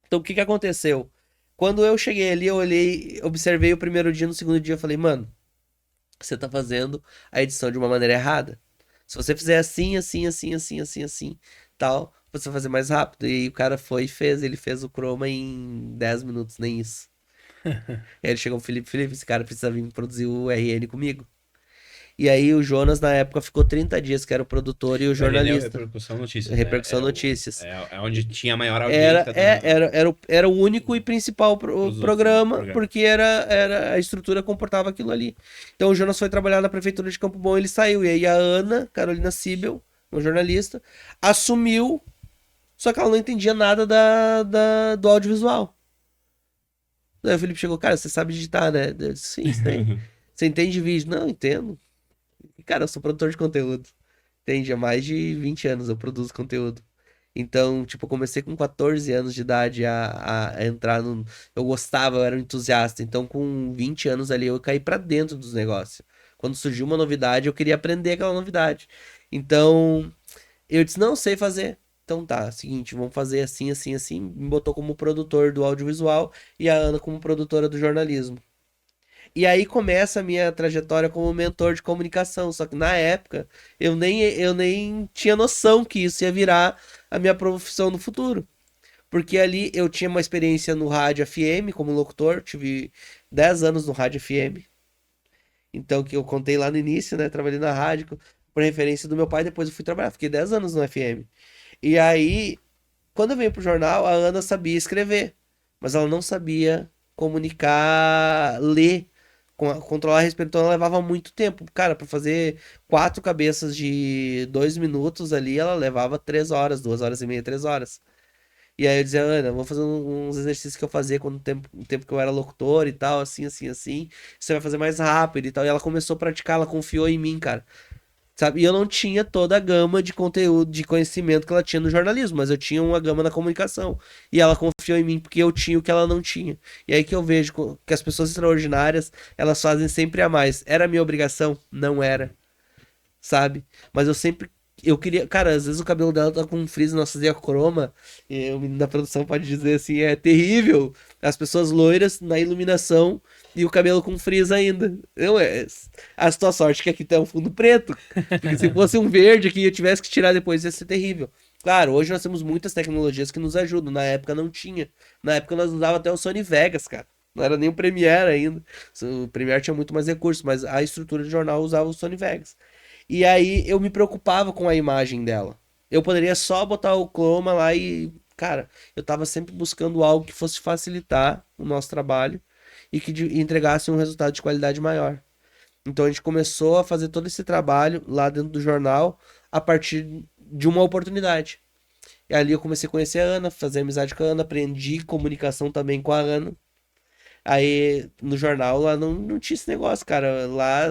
Então o que que aconteceu? Quando eu cheguei ali, eu olhei, observei o primeiro dia, no segundo dia eu falei, mano, você tá fazendo a edição de uma maneira errada. Se você fizer assim, assim, assim, assim, assim, assim, tal, você vai fazer mais rápido. E aí o cara foi e fez, ele fez o chroma em 10 minutos, nem isso. E aí ele chegou, Felipe, esse cara precisa vir produzir o RN comigo. E aí o Jonas, na época, ficou 30 dias, que era o produtor e o jornalista. Repercussão Notícias. Repercussão Notícias. É onde tinha maior audiência. Era o único e principal programa, programa. porque a estrutura comportava aquilo ali. Então o Jonas foi trabalhar na prefeitura de Campo Bom, ele saiu. E aí a Ana Carolina Sibel, uma jornalista, assumiu, só que ela não entendia nada do audiovisual. Daí o Felipe chegou, cara, você sabe digitar, né? Eu disse, sim, isso daí. Você entende vídeo? Não, entendo. Cara, eu sou produtor de conteúdo. Entende? Há mais de 20 anos eu produzo conteúdo. Então, tipo, eu comecei com 14 anos de idade a entrar no. Eu gostava, eu era um entusiasta. Então, com 20 anos ali, eu caí pra dentro dos negócios. Quando surgiu uma novidade, eu queria aprender aquela novidade. Então, eu disse, não sei fazer. Então tá, seguinte, vamos fazer assim, assim, assim. Me botou como produtor do audiovisual e a Ana como produtora do jornalismo. E aí começa a minha trajetória como mentor de comunicação. Só que na época eu nem tinha noção que isso ia virar a minha profissão no futuro. Porque ali eu tinha uma experiência no rádio FM como locutor, tive 10 anos no rádio FM. Então, que eu contei lá no início, né? Trabalhei na rádio por referência do meu pai, depois eu fui trabalhar, fiquei 10 anos no FM. E aí, quando eu venho pro jornal, a Ana sabia escrever, mas ela não sabia comunicar, ler controlar a respiração, ela levava muito tempo. Cara, pra fazer 4 cabeças de 2 minutos ali, ela levava 3 horas, 2 horas e meia, 3 horas. E aí eu dizia, Ana, vou fazer uns exercícios que eu fazia quando o tempo que eu era locutor e tal, assim, assim, assim. Você vai fazer mais rápido e tal. E ela começou a praticar, ela confiou em mim, cara. Sabe? E eu não tinha toda a gama de conteúdo, de conhecimento que ela tinha no jornalismo, mas eu tinha uma gama na comunicação. E ela confiou em mim porque eu tinha o que ela não tinha. E aí que eu vejo que as pessoas extraordinárias, elas fazem sempre a mais. Era a minha obrigação? Não era. Sabe? Mas eu queria, cara, às vezes o cabelo dela tá com um frizz, nós fazia croma, e o menino da produção pode dizer assim, é terrível. As pessoas loiras na iluminação e o cabelo com frizz ainda. Não é a tua sorte que aqui tá um fundo preto. Porque se fosse um verde aqui e eu tivesse que tirar depois ia ser terrível. Claro, hoje nós temos muitas tecnologias que nos ajudam. Na época não tinha. Na época nós usava até o Sony Vegas, cara. Não era nem o Premiere ainda. O Premiere tinha muito mais recursos, mas a estrutura de jornal usava o Sony Vegas. E aí eu me preocupava com a imagem dela. Eu poderia só botar o chroma lá e, cara, eu tava sempre buscando algo que fosse facilitar o nosso trabalho e que entregasse um resultado de qualidade maior. Então a gente começou a fazer todo esse trabalho lá dentro do jornal a partir de uma oportunidade. E ali eu comecei a conhecer a Ana, fazer amizade com a Ana, aprendi comunicação também com a Ana. Aí no jornal lá não tinha esse negócio, cara. Lá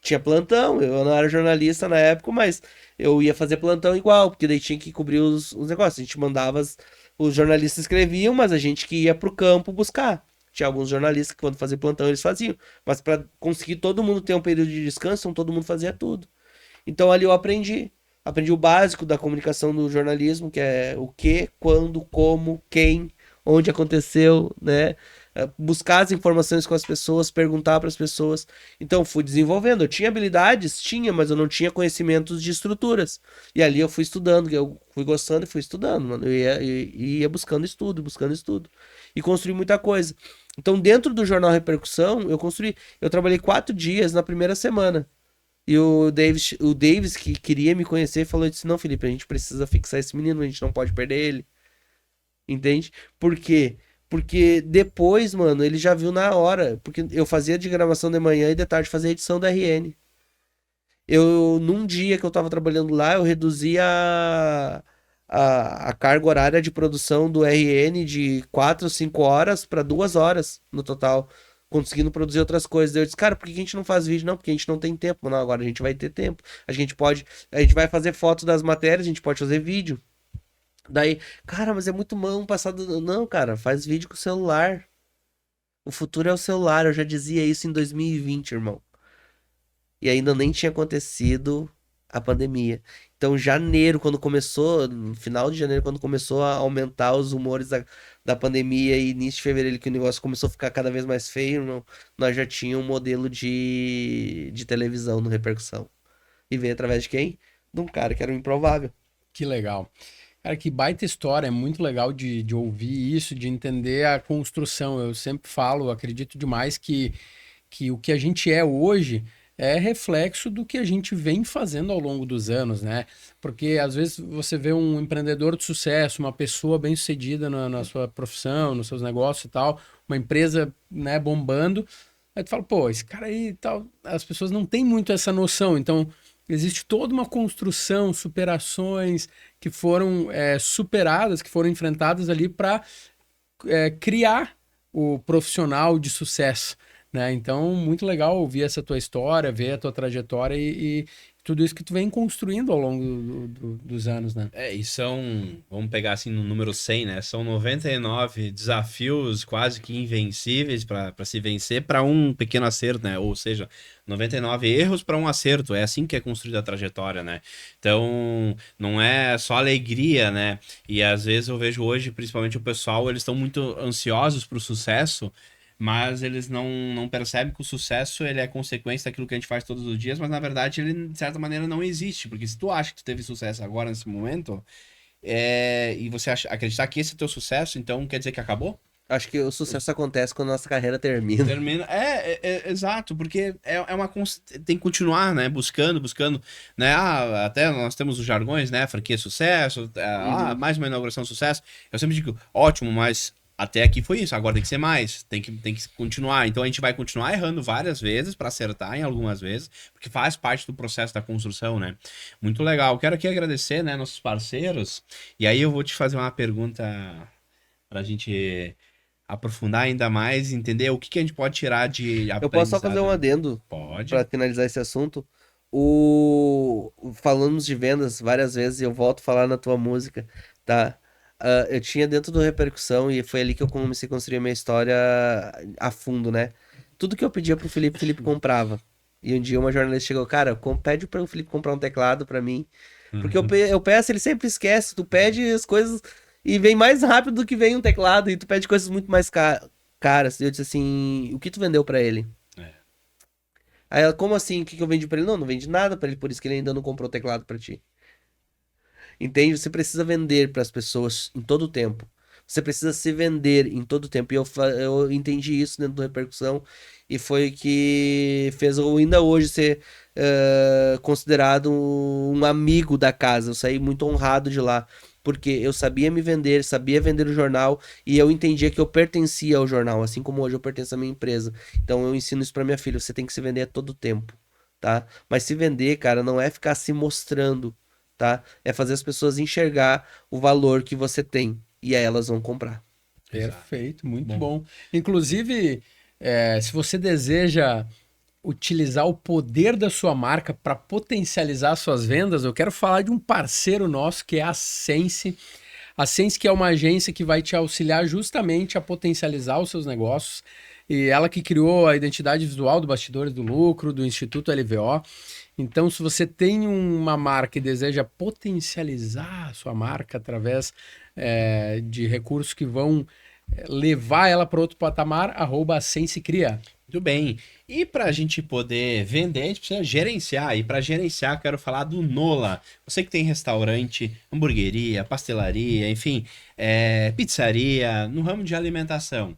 tinha plantão, eu não era jornalista na época, mas eu ia fazer plantão igual, porque daí tinha que cobrir os negócios. A gente mandava, os jornalistas escreviam, mas a gente que ia pro campo buscar. Tinha alguns jornalistas que quando fazia plantão eles faziam, mas para conseguir todo mundo ter um período de descanso, todo mundo fazia tudo. Então ali eu aprendi o básico da comunicação do jornalismo, que é o que, quando, como, quem, onde aconteceu, né? Buscar as informações com as pessoas, perguntar para as pessoas. Então fui desenvolvendo. Eu tinha habilidades, mas eu não tinha conhecimentos de estruturas. E ali eu fui estudando, eu fui gostando e fui estudando, mano. Eu ia buscando estudo. E construí muita coisa. Então dentro do Jornal Repercussão, eu trabalhei 4 dias na primeira semana. E o Davis que queria me conhecer, falou, disse, não, Felipe, a gente precisa fixar esse menino, a gente não pode perder ele. Entende? Por quê? Porque depois, mano, ele já viu na hora. Porque eu fazia de gravação de manhã e de tarde fazia edição da RN. Num dia que eu tava trabalhando lá, eu reduzi a carga horária de produção do RN de 4, 5 horas para 2 horas no total, conseguindo produzir outras coisas. Daí eu disse, cara, por que a gente não faz vídeo? Não, porque a gente não tem tempo. Não, agora a gente vai ter tempo. A gente vai fazer fotos das matérias, a gente pode fazer vídeo. Daí, cara, mas é muito mão passado. Não, cara, faz vídeo com o celular. O futuro é o celular. Eu já dizia isso em 2020, irmão. E ainda nem tinha acontecido a pandemia. Então, janeiro, quando começou, no final de janeiro, quando começou a aumentar os rumores da pandemia e início de fevereiro, que o negócio começou a ficar cada vez mais feio, nós já tínhamos um modelo de televisão no Repercussão. E veio através de quem? De um cara que era o Improvável. Que legal. Cara, que baita história, é muito legal de ouvir isso, de entender a construção. Eu sempre falo, acredito demais que o que a gente é hoje é reflexo do que a gente vem fazendo ao longo dos anos, né? Porque às vezes você vê um empreendedor de sucesso, uma pessoa bem-sucedida na sua profissão, nos seus negócios e tal, uma empresa, né, bombando, aí tu fala, pô, esse cara aí e tal, as pessoas não têm muito essa noção, então existe toda uma construção, superações que foram superadas, que foram enfrentadas ali para criar o profissional de sucesso, né? Então, muito legal ouvir essa tua história, ver a tua trajetória e tudo isso que tu vem construindo ao longo dos anos, né? E vamos pegar assim no número 100, né? São 99 desafios quase que invencíveis para se vencer para um pequeno acerto, né? Ou seja, 99 erros para um acerto. É assim que é construída a trajetória, né? Então, não é só alegria, né? E às vezes eu vejo hoje, principalmente o pessoal, eles estão muito ansiosos para o sucesso, mas eles não percebem que o sucesso ele é consequência daquilo que a gente faz todos os dias, mas na verdade ele, de certa maneira, não existe. Porque se tu acha que tu teve sucesso agora, nesse momento, e você acreditar que esse é o teu sucesso, então quer dizer que acabou? Acho que o sucesso acontece quando a nossa carreira termina. Termina. Exato, porque tem que continuar, né? Buscando, né? Até nós temos os jargões, né? Franquia sucesso, mais uma inauguração sucesso. Eu sempre digo, ótimo, mas até aqui foi isso, agora tem que ser mais, tem que continuar. Então a gente vai continuar errando várias vezes para acertar em algumas vezes, porque faz parte do processo da construção, né? Muito legal. Quero aqui agradecer, né, nossos parceiros. E aí eu vou te fazer uma pergunta pra gente aprofundar ainda mais, entender o que a gente pode tirar de aprendizado. Eu posso só fazer um adendo? Pode. Para finalizar esse assunto. Falamos de vendas várias vezes e eu volto a falar na tua música, tá? Eu tinha dentro do Repercussão e foi ali que eu comecei a construir a minha história a fundo, né? Tudo que eu pedia pro Felipe, o Felipe comprava. E um dia uma jornalista chegou, cara, pede para o Felipe comprar um teclado para mim. Porque eu peço, ele sempre esquece. Tu pede as coisas e vem mais rápido do que vem um teclado. E tu pede coisas muito mais caras. E eu disse assim, o que tu vendeu para ele? Aí ela, como assim? O que eu vendi pra ele? Não vendi nada pra ele, por isso que ele ainda não comprou o teclado pra ti. Entende? Você precisa vender pras pessoas em todo o tempo. Você precisa se vender em todo o tempo. E eu entendi isso dentro do Repercussão. E foi que fez eu ainda hoje ser considerado um amigo da casa. Eu saí muito honrado de lá. Porque eu sabia me vender, sabia vender o jornal. E eu entendia que eu pertencia ao jornal. Assim como hoje eu pertenço à minha empresa. Então eu ensino isso pra minha filha. Você tem que se vender a todo tempo, tá? Mas se vender, cara, não é ficar se mostrando, tá? É fazer as pessoas enxergar o valor que você tem. E aí elas vão comprar. Perfeito, muito bom. Inclusive, se você deseja utilizar o poder da sua marca para potencializar suas vendas, eu quero falar de um parceiro nosso que é a Sense. A Sense que é uma agência que vai te auxiliar justamente a potencializar os seus negócios. E ela que criou a identidade visual do Bastidores do Lucro, do Instituto LVO. Então, se você tem uma marca e deseja potencializar a sua marca através de recursos que vão levar ela para outro patamar, @SenseCria. Muito bem. E para a gente poder vender, a gente precisa gerenciar. E para gerenciar, quero falar do Nola. Você que tem restaurante, hamburgueria, pastelaria, enfim, pizzaria, no ramo de alimentação.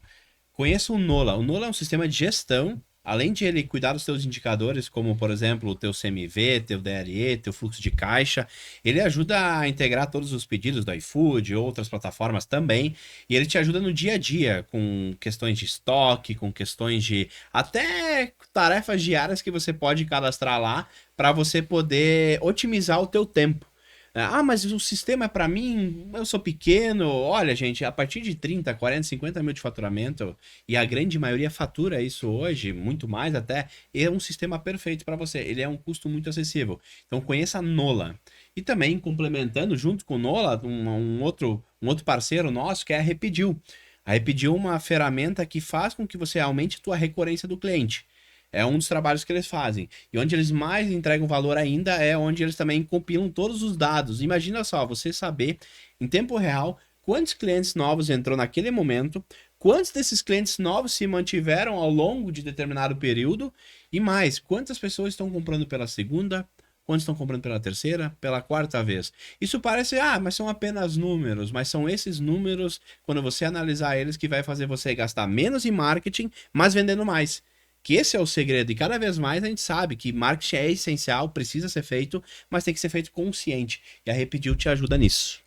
Conheça o Nola. O Nola é um sistema de gestão além de ele cuidar dos teus indicadores, como por exemplo o teu CMV, teu DRE, teu fluxo de caixa, ele ajuda a integrar todos os pedidos do iFood, outras plataformas também, e ele te ajuda no dia a dia com questões de estoque, com questões de até tarefas diárias que você pode cadastrar lá para você poder otimizar o teu tempo. Ah, mas o sistema é para mim, eu sou pequeno. Olha, gente, a partir de 30, 40, 50 mil de faturamento, e a grande maioria fatura isso hoje, muito mais até, é um sistema perfeito para você. Ele é um custo muito acessível. Então conheça a Nola. E também complementando junto com o Nola, um outro parceiro nosso que é a Repediu. A Repediu é uma ferramenta que faz com que você aumente a tua recorrência do cliente. É um dos trabalhos que eles fazem. E onde eles mais entregam valor ainda é onde eles também compilam todos os dados. Imagina só, você saber em tempo real quantos clientes novos entrou naquele momento, quantos desses clientes novos se mantiveram ao longo de determinado período e mais, quantas pessoas estão comprando pela segunda, quantos estão comprando pela terceira, pela quarta vez. Isso parece, mas são apenas números, mas são esses números, quando você analisar eles, que vai fazer você gastar menos em marketing, mas vendendo mais. Que esse é o segredo, e cada vez mais a gente sabe que marketing é essencial, precisa ser feito, mas tem que ser feito consciente. E a Repediu te ajuda nisso.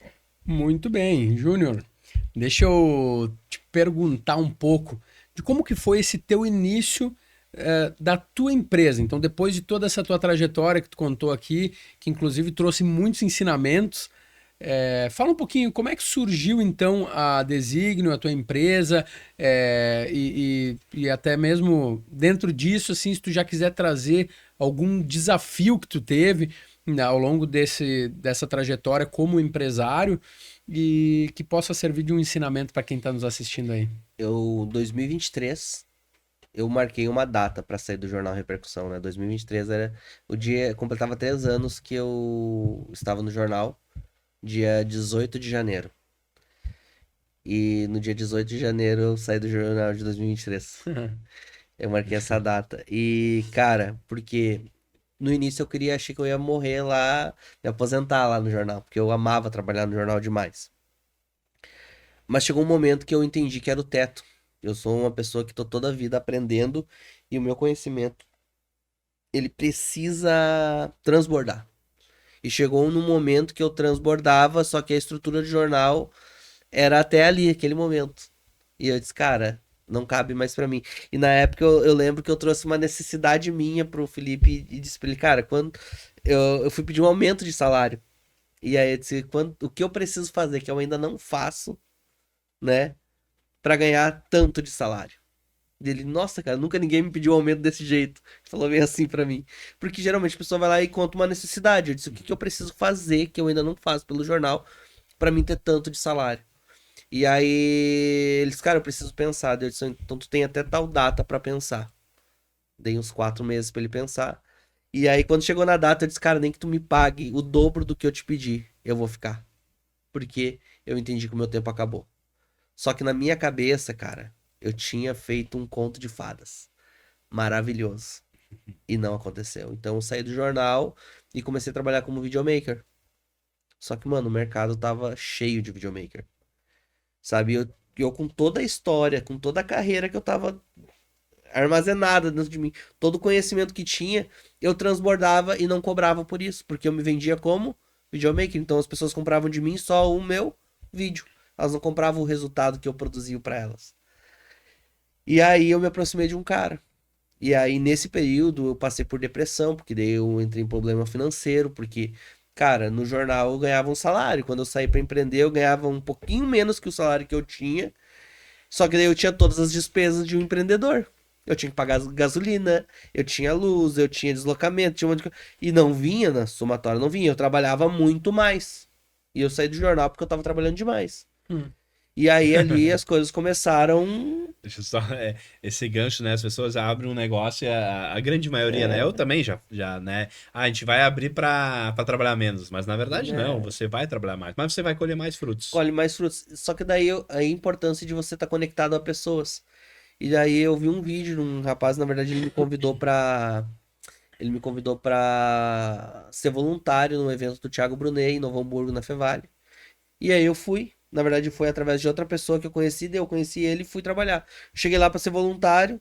Muito bem, Júnior. Deixa eu te perguntar um pouco de como que foi esse teu início da tua empresa. Então, depois de toda essa tua trajetória que tu contou aqui, que inclusive trouxe muitos ensinamentos, fala um pouquinho como é que surgiu então a Designio, a tua empresa, e até mesmo dentro disso, assim, se tu já quiser trazer algum desafio que tu teve, né, ao longo dessa trajetória como empresário e que possa servir de um ensinamento para quem está nos assistindo aí. 2023, eu marquei uma data para sair do jornal Repercussão, né? 2023 era o dia, completava 3 anos que eu estava no jornal. Dia 18 de janeiro. E no dia 18 de janeiro eu saí do jornal de 2023. Eu marquei essa data. E, cara, porque no início achei que eu ia morrer lá, me aposentar lá no jornal, porque eu amava trabalhar no jornal demais. Mas chegou um momento que eu entendi que era o teto. Eu sou uma pessoa que tô toda a vida aprendendo e o meu conhecimento, ele precisa transbordar. E chegou num momento que eu transbordava, só que a estrutura de jornal era até ali, aquele momento. E eu disse, cara, não cabe mais pra mim. E na época eu lembro que eu trouxe uma necessidade minha pro Felipe e disse pra ele, cara, quando eu fui pedir um aumento de salário. E aí eu disse, o que eu preciso fazer, que eu ainda não faço, né, pra ganhar tanto de salário. Dele, nossa, cara, nunca ninguém me pediu um aumento desse jeito. Falou bem assim pra mim. Porque geralmente a pessoa vai lá e conta uma necessidade. Eu disse, o que eu preciso fazer que eu ainda não faço pelo jornal pra mim ter tanto de salário? E aí eles, cara, eu preciso pensar. Eu disse, então tu tem até tal data pra pensar. Dei uns 4 meses pra ele pensar. E aí quando chegou na data, eu disse, cara, nem que tu me pague o dobro do que eu te pedi, eu vou ficar. Porque eu entendi que o meu tempo acabou. Só que na minha cabeça, cara, eu tinha feito um conto de fadas. Maravilhoso. E não aconteceu. Então eu saí do jornal e comecei a trabalhar como videomaker. Só que, mano, o mercado tava cheio de videomaker. Sabe? Eu com toda a história, com toda a carreira que eu tava armazenada dentro de mim, todo o conhecimento que tinha, eu transbordava e não cobrava por isso. Porque eu me vendia como videomaker. Então as pessoas compravam de mim só o meu vídeo. Elas não compravam o resultado que eu produzia pra elas. E aí eu me aproximei de um cara. E aí nesse período eu passei por depressão, porque daí eu entrei em problema financeiro, porque, cara, no jornal eu ganhava um salário. Quando eu saí pra empreender, eu ganhava um pouquinho menos que o salário que eu tinha. Só que daí eu tinha todas as despesas de um empreendedor. Eu tinha que pagar gasolina, eu tinha luz, eu tinha deslocamento, tinha um monte de coisa. E não vinha na somatória, não vinha. Eu trabalhava muito mais. E eu saí do jornal porque eu tava trabalhando demais. E aí ali as coisas começaram. Deixa eu só. Esse gancho, né? As pessoas abrem um negócio, a grande maioria, né? Eu também já, né? A gente vai abrir pra trabalhar menos, mas na verdade não, você vai trabalhar mais, mas você vai colher mais frutos. Colhe mais frutos. Só que daí a importância de você estar conectado a pessoas. E daí eu vi um vídeo de um rapaz, na verdade ele me convidou pra. Ele me convidou pra ser voluntário no evento do Thiago Brunet em Novo Hamburgo, na Fevale. E aí eu fui. Na verdade foi através de outra pessoa que eu conheci, daí eu conheci ele e fui trabalhar. Cheguei lá pra ser voluntário.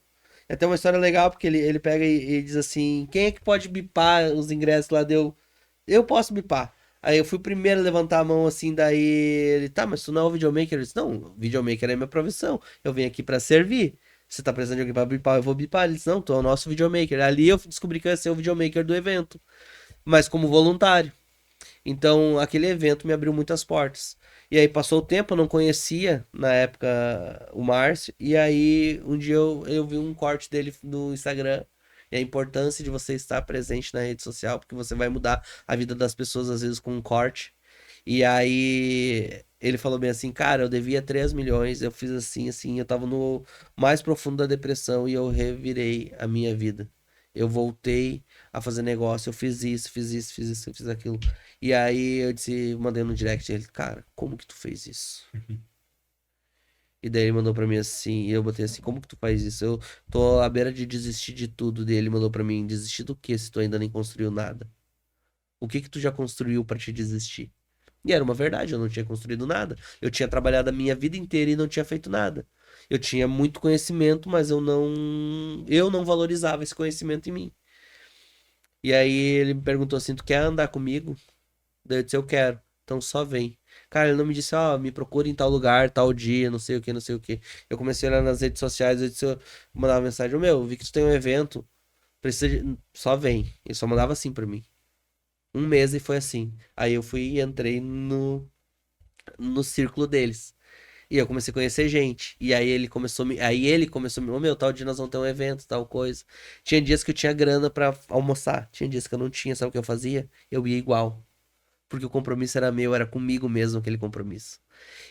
É até uma história legal, porque ele pega e diz assim, quem é que pode bipar os ingressos lá? Eu posso bipar. Aí eu fui o primeiro a levantar a mão assim, daí ele, tá, mas tu não é o videomaker? Eu disse, não, o videomaker é minha profissão, eu venho aqui pra servir. Você tá precisando de alguém pra bipar, eu vou bipar. Ele disse, não, tu é o nosso videomaker. Ali eu descobri que eu ia ser o videomaker do evento, mas como voluntário. Então, aquele evento me abriu muitas portas. E aí passou o tempo, eu não conhecia na época o Márcio. E aí um dia eu vi um corte dele no Instagram. E a importância de você estar presente na rede social, porque você vai mudar a vida das pessoas às vezes com um corte. E aí ele falou bem assim, cara, eu devia 3 milhões, eu fiz assim, assim, eu tava no mais profundo da depressão e eu revirei a minha vida. Eu voltei a fazer negócio, eu fiz isso, fiz isso, fiz isso, fiz aquilo. E aí eu disse, mandei no direct ele, cara, como que tu fez isso? E daí ele mandou pra mim assim, e eu botei assim, como que tu faz isso? Eu tô à beira de desistir de tudo. Daí ele mandou pra mim, desistir do quê se tu ainda nem construiu nada? O que que tu já construiu pra te desistir? E era uma verdade, eu não tinha construído nada. Eu tinha trabalhado a minha vida inteira e não tinha feito nada. Eu tinha muito conhecimento, mas eu não valorizava esse conhecimento em mim. E aí ele me perguntou assim, tu quer andar comigo? Daí eu disse, eu quero. Então só vem. Cara, ele não me disse, ó, me procura em tal lugar, tal dia, não sei o que, não sei o que. Eu comecei a olhar nas redes sociais, eu disse, eu mandava mensagem, meu, vi que tu tem um evento, precisa de... Só vem. Ele só mandava assim pra mim. Um mês e foi assim. Aí eu fui e entrei no círculo deles. E eu comecei a conhecer gente. E aí ele começou a me, ô meu, tal dia nós vamos ter um evento, tal coisa. Tinha dias que eu tinha grana pra almoçar. Tinha dias que eu não tinha, sabe o que eu fazia? Eu ia igual. Porque o compromisso era meu, era comigo mesmo aquele compromisso.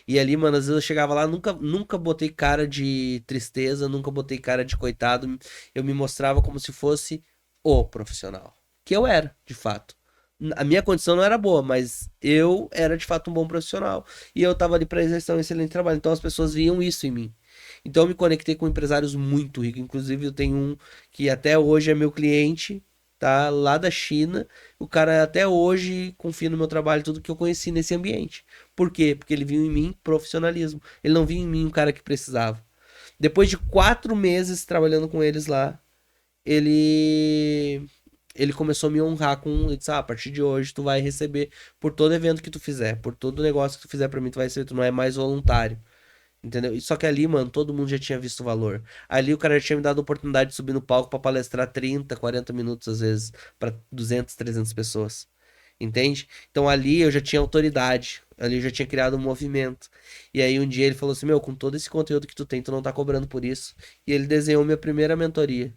E ali, mano, às vezes eu chegava lá, nunca botei cara de tristeza, nunca botei cara de coitado. Eu me mostrava como se fosse o profissional. Que eu era, de fato. A minha condição não era boa, mas eu era de fato um bom profissional. E eu tava ali pra exercer um excelente trabalho. Então as pessoas viam isso em mim. Então eu me conectei com empresários muito ricos. Inclusive eu tenho um que até hoje é meu cliente, tá? Lá da China. O cara até hoje confia no meu trabalho, tudo que eu conheci nesse ambiente. Por quê? Porque ele viu em mim profissionalismo. Ele não viu em mim um cara que precisava. Depois de 4 meses trabalhando com eles lá, ele ele começou a me honrar com, ele disse, a partir de hoje tu vai receber por todo evento que tu fizer, por todo negócio que tu fizer pra mim, tu vai receber, tu não é mais voluntário. Entendeu? E só que ali, mano, todo mundo já tinha visto o valor. Ali o cara já tinha me dado a oportunidade de subir no palco pra palestrar 30, 40 minutos às vezes pra 200, 300 pessoas. Entende? Então ali eu já tinha autoridade. Ali eu já tinha criado um movimento. E aí um dia ele falou assim: Meu, com todo esse conteúdo que tu tem, tu não tá cobrando por isso. E ele desenhou minha primeira mentoria.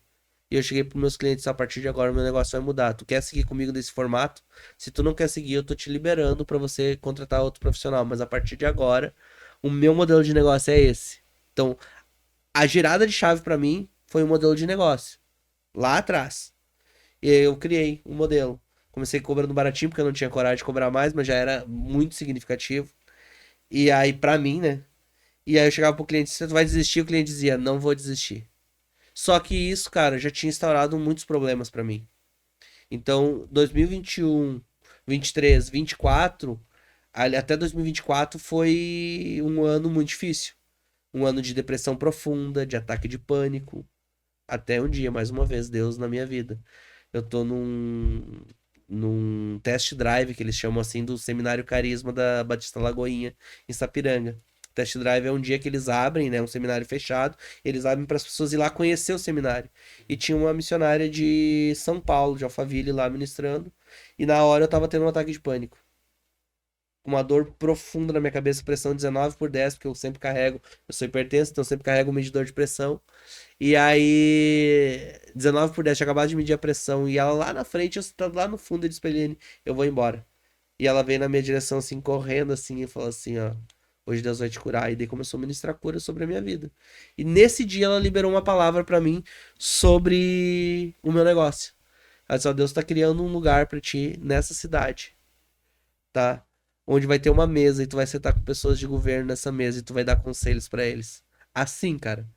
E eu cheguei pros meus clientes: A partir de agora, meu negócio vai mudar. Tu quer seguir comigo desse formato? Se tu não quer seguir, eu tô te liberando pra você contratar outro profissional. Mas a partir de agora, o meu modelo de negócio é esse. Então, a girada de chave pra mim foi um modelo de negócio. Lá atrás. E aí eu criei um modelo. Comecei cobrando baratinho, porque eu não tinha coragem de cobrar mais, mas já era muito significativo. E aí, pra mim, né? E aí eu chegava pro cliente, você vai desistir? O cliente dizia, não vou desistir. Só que isso, cara, já tinha instaurado muitos problemas pra mim. Então, 2021, 23, 24, até 2024 foi um ano muito difícil. Um ano de depressão profunda, de ataque de pânico. Até um dia, mais uma vez, Deus na minha vida. Eu tô num test drive, que eles chamam assim, do Seminário Carisma da Batista Lagoinha, em Sapiranga. Test drive é um dia que eles abrem, né? Um seminário fechado. Eles abrem para as pessoas ir lá conhecer o seminário. E tinha uma missionária de São Paulo, de Alphaville, lá ministrando. E na hora eu tava tendo um ataque de pânico. Uma dor profunda na minha cabeça, pressão 19/10, porque eu sempre carrego, eu sou hipertenso, então eu sempre carrego um medidor de pressão. E aí, 19/10, tinha acabado de medir a pressão, e ela lá na frente, eu estava lá no fundo, eu disse pra Eliane, eu vou embora. E ela veio na minha direção, assim, correndo, assim, e falou assim, ó, hoje Deus vai te curar. E daí começou a ministrar cura sobre a minha vida. E nesse dia ela liberou uma palavra pra mim sobre o meu negócio. Ela disse, ó, Deus tá criando um lugar pra ti nessa cidade, tá? Onde vai ter uma mesa e tu vai sentar com pessoas de governo nessa mesa e tu vai dar conselhos pra eles. Assim, cara.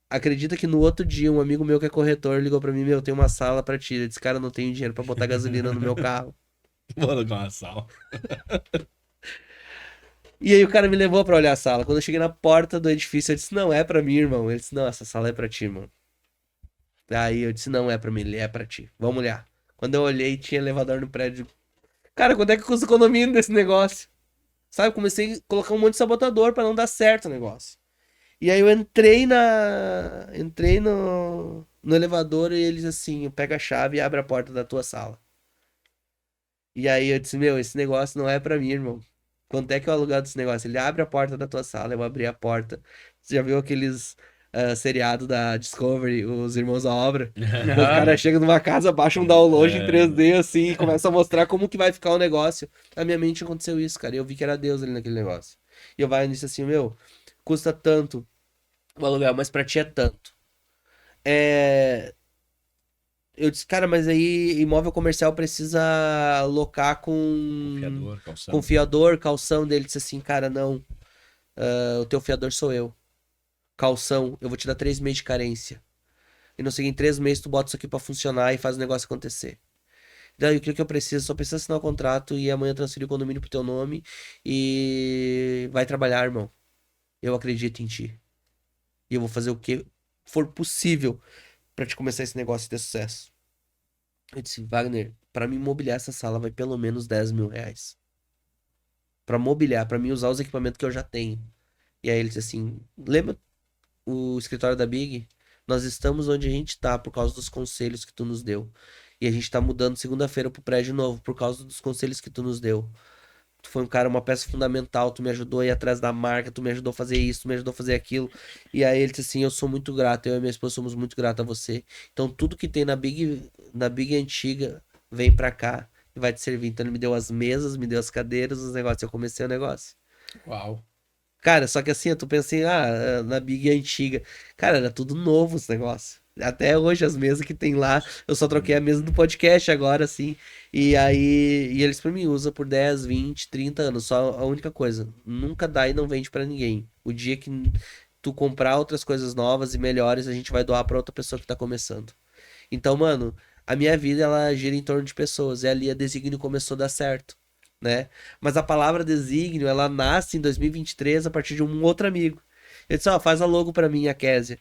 Acredita que no outro dia um amigo meu que é corretor ligou pra mim, meu, tem uma sala pra ti. Eu disse, cara, eu não tenho dinheiro pra botar gasolina no meu carro. Vou alugar uma sala. E aí o cara me levou pra olhar a sala. Quando eu cheguei na porta do edifício, eu disse, não, é pra mim, irmão. Ele disse, não, essa sala é pra ti, irmão. Aí eu disse, não é pra mim, ele é pra ti. Vamos olhar. Quando eu olhei, tinha elevador no prédio. Cara, quanto é que custa o condomínio desse negócio? Sabe, comecei a colocar um monte de sabotador pra não dar certo o negócio. E aí eu entrei no elevador e eles assim, pega a chave e abre a porta da tua sala. E aí eu disse, meu, esse negócio não é pra mim, irmão. Quanto é que é o aluguel desse negócio? Ele abre a porta da tua sala, eu abri a porta. Você já viu aqueles seriado da Discovery, os Irmãos à Obra? Os caras chegam numa casa, baixam um download em 3D assim e começam a mostrar como que vai ficar o negócio. Na minha mente aconteceu isso, cara. E eu vi que era Deus ali naquele negócio. E eu vai nisso assim, meu, custa tanto o aluguel, mas pra ti é tanto. É, eu disse, cara, mas aí imóvel comercial precisa alocar Confiador, calção. com fiador, calção dele. Disse assim, cara, não, o teu fiador sou eu. Calção, eu vou te dar 3 meses de carência. E não sei, em 3 meses tu bota isso aqui pra funcionar e faz o negócio acontecer. Daí o que eu preciso? Só preciso assinar o contrato e amanhã transferir o condomínio pro teu nome e vai trabalhar, irmão. Eu acredito em ti. E eu vou fazer o que for possível pra te começar esse negócio e ter sucesso. Eu disse, Wagner, pra mim mobiliar essa sala vai pelo menos 10 mil reais. Pra mobiliar, pra mim usar os equipamentos que eu já tenho. E aí ele disse assim, lembra o escritório da Big? Nós estamos onde a gente tá por causa dos conselhos que tu nos deu. E a gente tá mudando segunda-feira pro prédio novo por causa dos conselhos que tu nos deu. Tu foi um cara, uma peça fundamental, tu me ajudou a ir atrás da marca, tu me ajudou a fazer isso, tu me ajudou a fazer aquilo. E aí ele disse assim, eu sou muito grato, eu e minha esposa somos muito gratos a você. Então tudo que tem na Big antiga, vem pra cá e vai te servir. Então ele me deu as mesas, me deu as cadeiras, os negócios. Eu comecei o negócio. Uau. Cara, só que assim, eu tô pensando, na Big antiga. Cara, era tudo novo esse negócio. Até hoje, as mesas que tem lá, eu só troquei a mesa do podcast agora, assim. E aí, e eles pra mim usam por 10, 20, 30 anos. Só a única coisa, nunca dá e não vende pra ninguém. O dia que tu comprar outras coisas novas e melhores, a gente vai doar pra outra pessoa que tá começando. Então, mano, a minha vida, ela gira em torno de pessoas. E ali a Desígnio começou a dar certo, né? Mas a palavra desígnio, ela nasce em 2023 a partir de um outro amigo. Eu disse, ó, faz a logo pra mim, a Késia.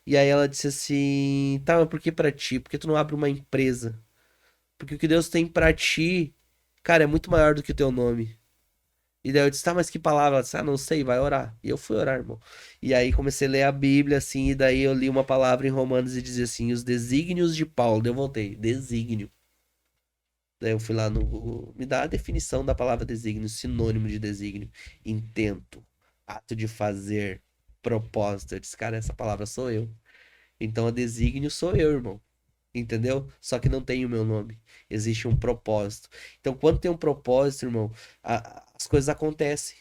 E aí ela disse assim, tá, mas por que pra ti? Por que tu não abre uma empresa? Porque o que Deus tem pra ti, cara, é muito maior do que o teu nome. E daí eu disse, tá, mas que palavra? Ela disse, não sei, vai orar. E eu fui orar, irmão. E aí comecei a ler a Bíblia, assim, e daí eu li uma palavra em Romanos e dizia assim, os desígnios de Paulo. Daí eu voltei, desígnio. Daí eu fui lá no Google, me dá a definição da palavra desígnio, sinônimo de desígnio. Intento, ato de fazer, propósito. Eu disse, cara, essa palavra sou eu. Então a desígnio sou eu, irmão. Entendeu? Só que não tem o meu nome. Existe um propósito. Então, quando tem um propósito, irmão, as coisas acontecem.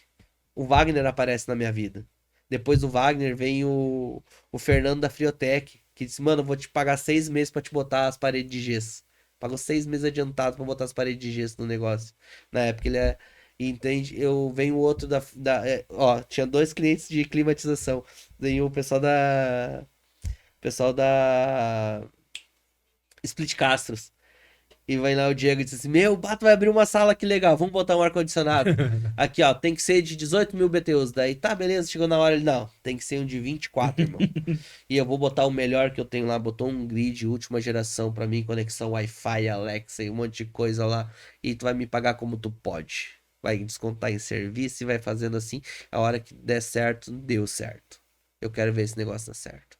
O Wagner aparece na minha vida. Depois do Wagner vem o Fernando da Friotech, que disse, mano, eu vou te pagar 6 meses pra te botar as paredes de gesso. Pagou 6 meses adiantado pra botar as paredes de gesso no negócio. Na época ele é. Entende? Eu venho outro ó, tinha 2 clientes de climatização. Daí o pessoal da. Pessoal da Split Castros. E vai lá o Diego e diz assim: Meu, o Bato vai abrir uma sala que legal, vamos botar um ar-condicionado. Aqui, ó, tem que ser de 18 mil BTUs. Daí, tá, beleza, chegou na hora ele, não, tem que ser um de 24, irmão. E eu vou botar o melhor que eu tenho lá. Botou um grid última geração pra mim, conexão Wi-Fi, Alexa e um monte de coisa lá. E tu vai me pagar como tu pode. Vai descontar em serviço e vai fazendo assim. A hora que der certo, deu certo. Eu quero ver esse negócio dar certo.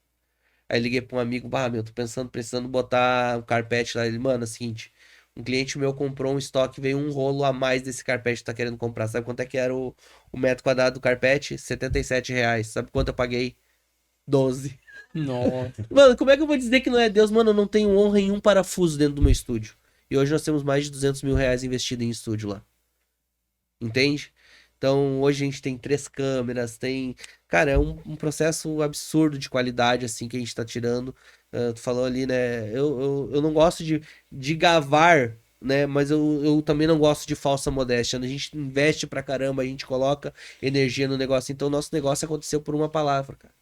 Aí liguei pra um amigo, meu, tô precisando botar um carpete lá. Ele, mano, é o seguinte, um cliente meu comprou um estoque, veio um rolo a mais desse carpete que tá querendo comprar. Sabe quanto é que era o metro quadrado do carpete? R$ 77. Sabe quanto eu paguei? 12. Nossa. Mano, como é que eu vou dizer que não é Deus? Mano, eu não tenho honra em um parafuso dentro do meu estúdio. E hoje nós temos mais de R$ 200 mil investido em estúdio lá. Entende? Então, hoje a gente tem 3 câmeras, tem... Cara, é um processo absurdo de qualidade, assim, que a gente tá tirando. Tu falou ali, né? Eu não gosto de gavar, né? Mas eu também não gosto de falsa modéstia. A gente investe pra caramba, a gente coloca energia no negócio. Então, o nosso negócio aconteceu por uma palavra, cara.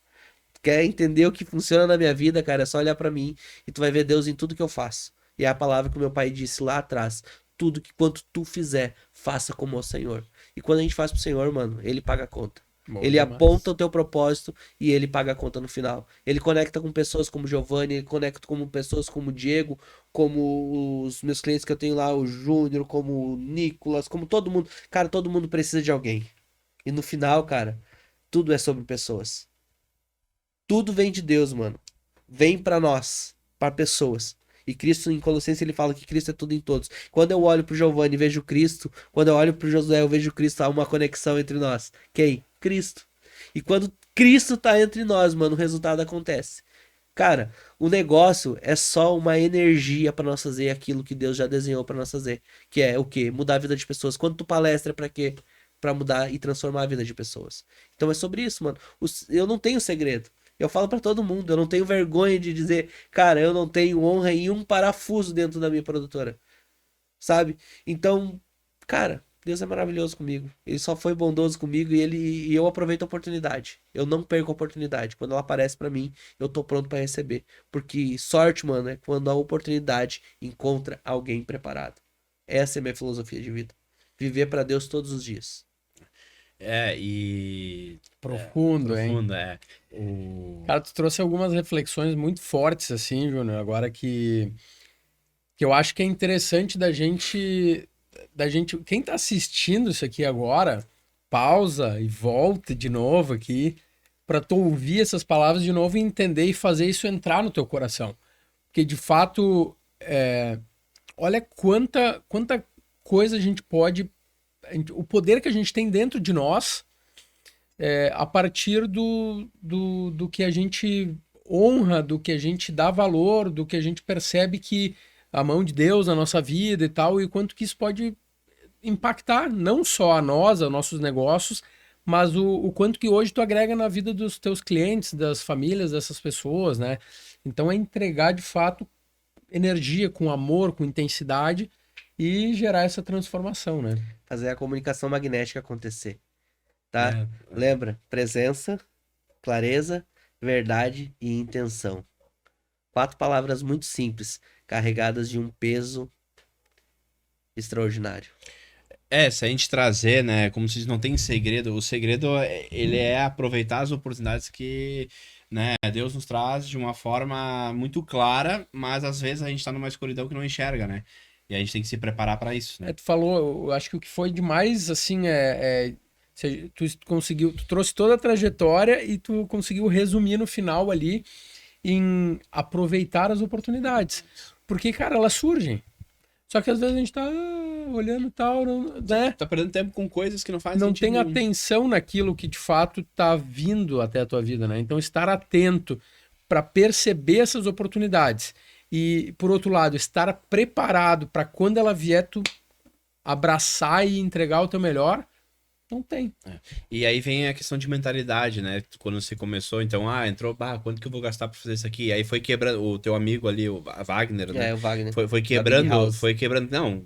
Quer entender o que funciona na minha vida, cara? É só olhar pra mim e tu vai ver Deus em tudo que eu faço. E é a palavra que o meu pai disse lá atrás. Tudo que quanto tu fizer, faça como o Senhor. E quando a gente faz pro Senhor, mano, ele paga a conta. Bom Ele demais. aponta o teu propósito e ele paga a conta no final. Ele conecta com pessoas como Giovanni, ele conecta com pessoas como o Diego, como os meus clientes que eu tenho lá, o Júnior, como o Nicolas, como todo mundo. Cara, todo mundo precisa de alguém. E no final, cara, tudo é sobre pessoas. Tudo vem de Deus, mano. Vem pra nós, pra pessoas. E Cristo, em Colossenses, ele fala que Cristo é tudo em todos. Quando eu olho pro Giovanni e vejo Cristo, quando eu olho pro Josué, eu vejo Cristo, há uma conexão entre nós. Quem? Cristo. E quando Cristo tá entre nós, mano, o resultado acontece. Cara, o negócio é só uma energia pra nós fazer aquilo que Deus já desenhou pra nós fazer. Que é o quê? Mudar a vida de pessoas. Quando tu palestra, é pra quê? Pra mudar e transformar a vida de pessoas. Então é sobre isso, mano. Eu não tenho segredo. Eu falo pra todo mundo, eu não tenho vergonha de dizer, cara, eu não tenho honra em um parafuso dentro da minha produtora, sabe? Então, cara, Deus é maravilhoso comigo. Ele só foi bondoso comigo e eu aproveito a oportunidade. Eu não perco a oportunidade. Quando ela aparece pra mim, eu tô pronto pra receber. Porque sorte, mano, é quando a oportunidade encontra alguém preparado. Essa é a minha filosofia de vida. Viver pra Deus todos os dias. Profundo, hein? Profundo, é. Cara, tu trouxe algumas reflexões muito fortes, assim, Júnior, agora que eu acho que é interessante quem tá assistindo isso aqui agora, pausa e volta de novo aqui, pra tu ouvir essas palavras de novo e entender e fazer isso entrar no teu coração. Porque, de fato, olha quanta coisa a gente pode... O poder que a gente tem dentro de nós a partir do que a gente honra, do que a gente dá valor, do que a gente percebe que a mão de Deus na nossa vida e tal, e o quanto que isso pode impactar não só a nós, a nossos negócios, mas o quanto que hoje tu agrega na vida dos teus clientes, das famílias dessas pessoas, né? Então é entregar de fato energia, com amor, com intensidade e gerar essa transformação, né? Fazer a comunicação magnética acontecer, tá? Lembra? Presença, clareza, verdade e intenção. 4 palavras muito simples, carregadas de um peso extraordinário. Se a gente trazer, né, como se diz, não tem segredo, o segredo, ele é aproveitar as oportunidades que, né, Deus nos traz de uma forma muito clara, mas às vezes a gente tá numa escuridão que não enxerga, né? E a gente tem que se preparar para isso, né? Tu falou, eu acho que o que foi demais, assim, tu trouxe toda a trajetória e tu conseguiu resumir no final ali em aproveitar as oportunidades. Porque, cara, elas surgem. Só que às vezes a gente tá olhando e tal, né? Tá perdendo tempo com coisas que não fazem Não sentido tem nenhum. atenção naquilo que de fato tá vindo até a tua vida, né? Então estar atento para perceber essas oportunidades e, por outro lado, estar preparado para quando ela vier, tu abraçar e entregar o teu melhor, não tem. E aí vem a questão de mentalidade, né? Quando você começou, então, entrou, quanto que eu vou gastar pra fazer isso aqui? Aí foi quebrando, o teu amigo ali, o Wagner, né? O Wagner. Foi Da Big quebrando, House. não,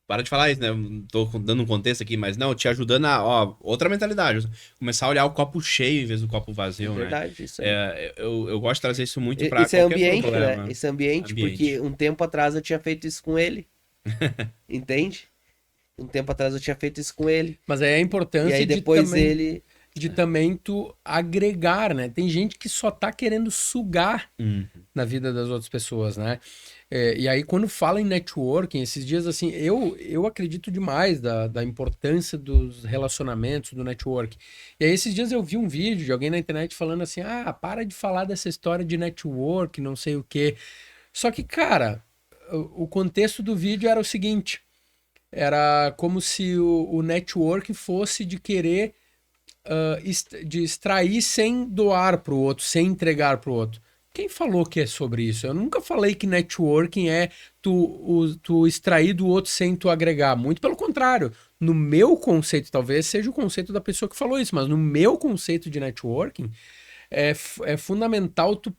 para de falar isso, né? Tô dando um contexto aqui, mas não, te ajudando outra mentalidade. Começar a olhar o copo cheio em vez do copo vazio, né? Verdade, isso aí. Eu gosto de trazer isso muito pra Esse é qualquer ambiente, problema. né? Esse ambiente, porque um tempo atrás eu tinha feito isso com ele. Entende? Um tempo atrás eu tinha feito isso com ele. Mas aí a importância E aí depois de também tu agregar, né? Tem gente que só tá querendo sugar na vida das outras pessoas, né? E aí quando fala em networking, esses dias assim, eu acredito demais da importância dos relacionamentos, do networking. E aí esses dias eu vi um vídeo de alguém na internet falando assim, para de falar dessa história de network, não sei o quê. Só que, cara, o contexto do vídeo era o seguinte, era como se o network fosse de querer de extrair sem doar para o outro, sem entregar para o outro. Quem falou que é sobre isso? Eu nunca falei que networking é tu extrair do outro sem tu agregar. Muito pelo contrário. No meu conceito, talvez seja o conceito da pessoa que falou isso, mas no meu conceito de networking, é fundamental tu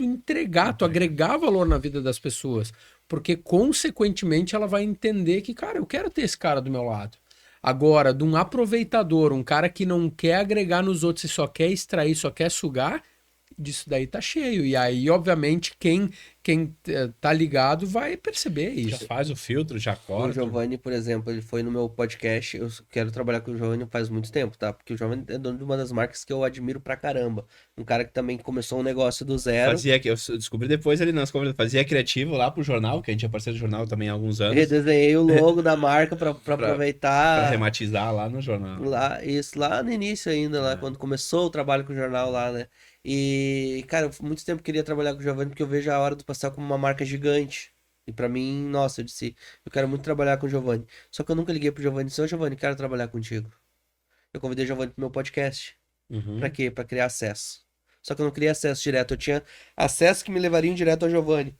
entregar, tu agregar valor na vida das pessoas. Porque, consequentemente, ela vai entender que, cara, eu quero ter esse cara do meu lado. Agora, de um aproveitador, um cara que não quer agregar nos outros e só quer extrair, só quer sugar, disso daí tá cheio. E aí, obviamente, quem quem tá ligado vai perceber Já isso. faz o filtro, já O corta. Giovanni, por exemplo, ele foi no meu podcast. Eu quero trabalhar com o Giovanni faz muito tempo, tá? Porque o Giovanni é dono de uma das marcas que eu admiro pra caramba. Um cara que também começou um negócio do zero. Eu descobri depois ele nas conversas, fazia criativo lá pro jornal, que a gente é parceiro do jornal também há alguns anos, Redesenhei o logo da marca pra pra aproveitar. rematizar lá no jornal. Lá, isso lá no início ainda, lá É. quando começou o trabalho com o jornal lá, né? E, cara, eu muito tempo queria trabalhar com o Giovanni porque eu vejo a Hora do Pastel como uma marca gigante. E pra mim, nossa, eu disse, eu quero muito trabalhar com o Giovanni. Só que eu nunca liguei pro Giovanni e disse, ô Giovanni, quero trabalhar contigo. Eu convidei o Giovanni pro meu podcast. Pra quê? Pra criar acesso. Só que eu não queria acesso direto, eu tinha acesso que me levariam direto ao Giovanni.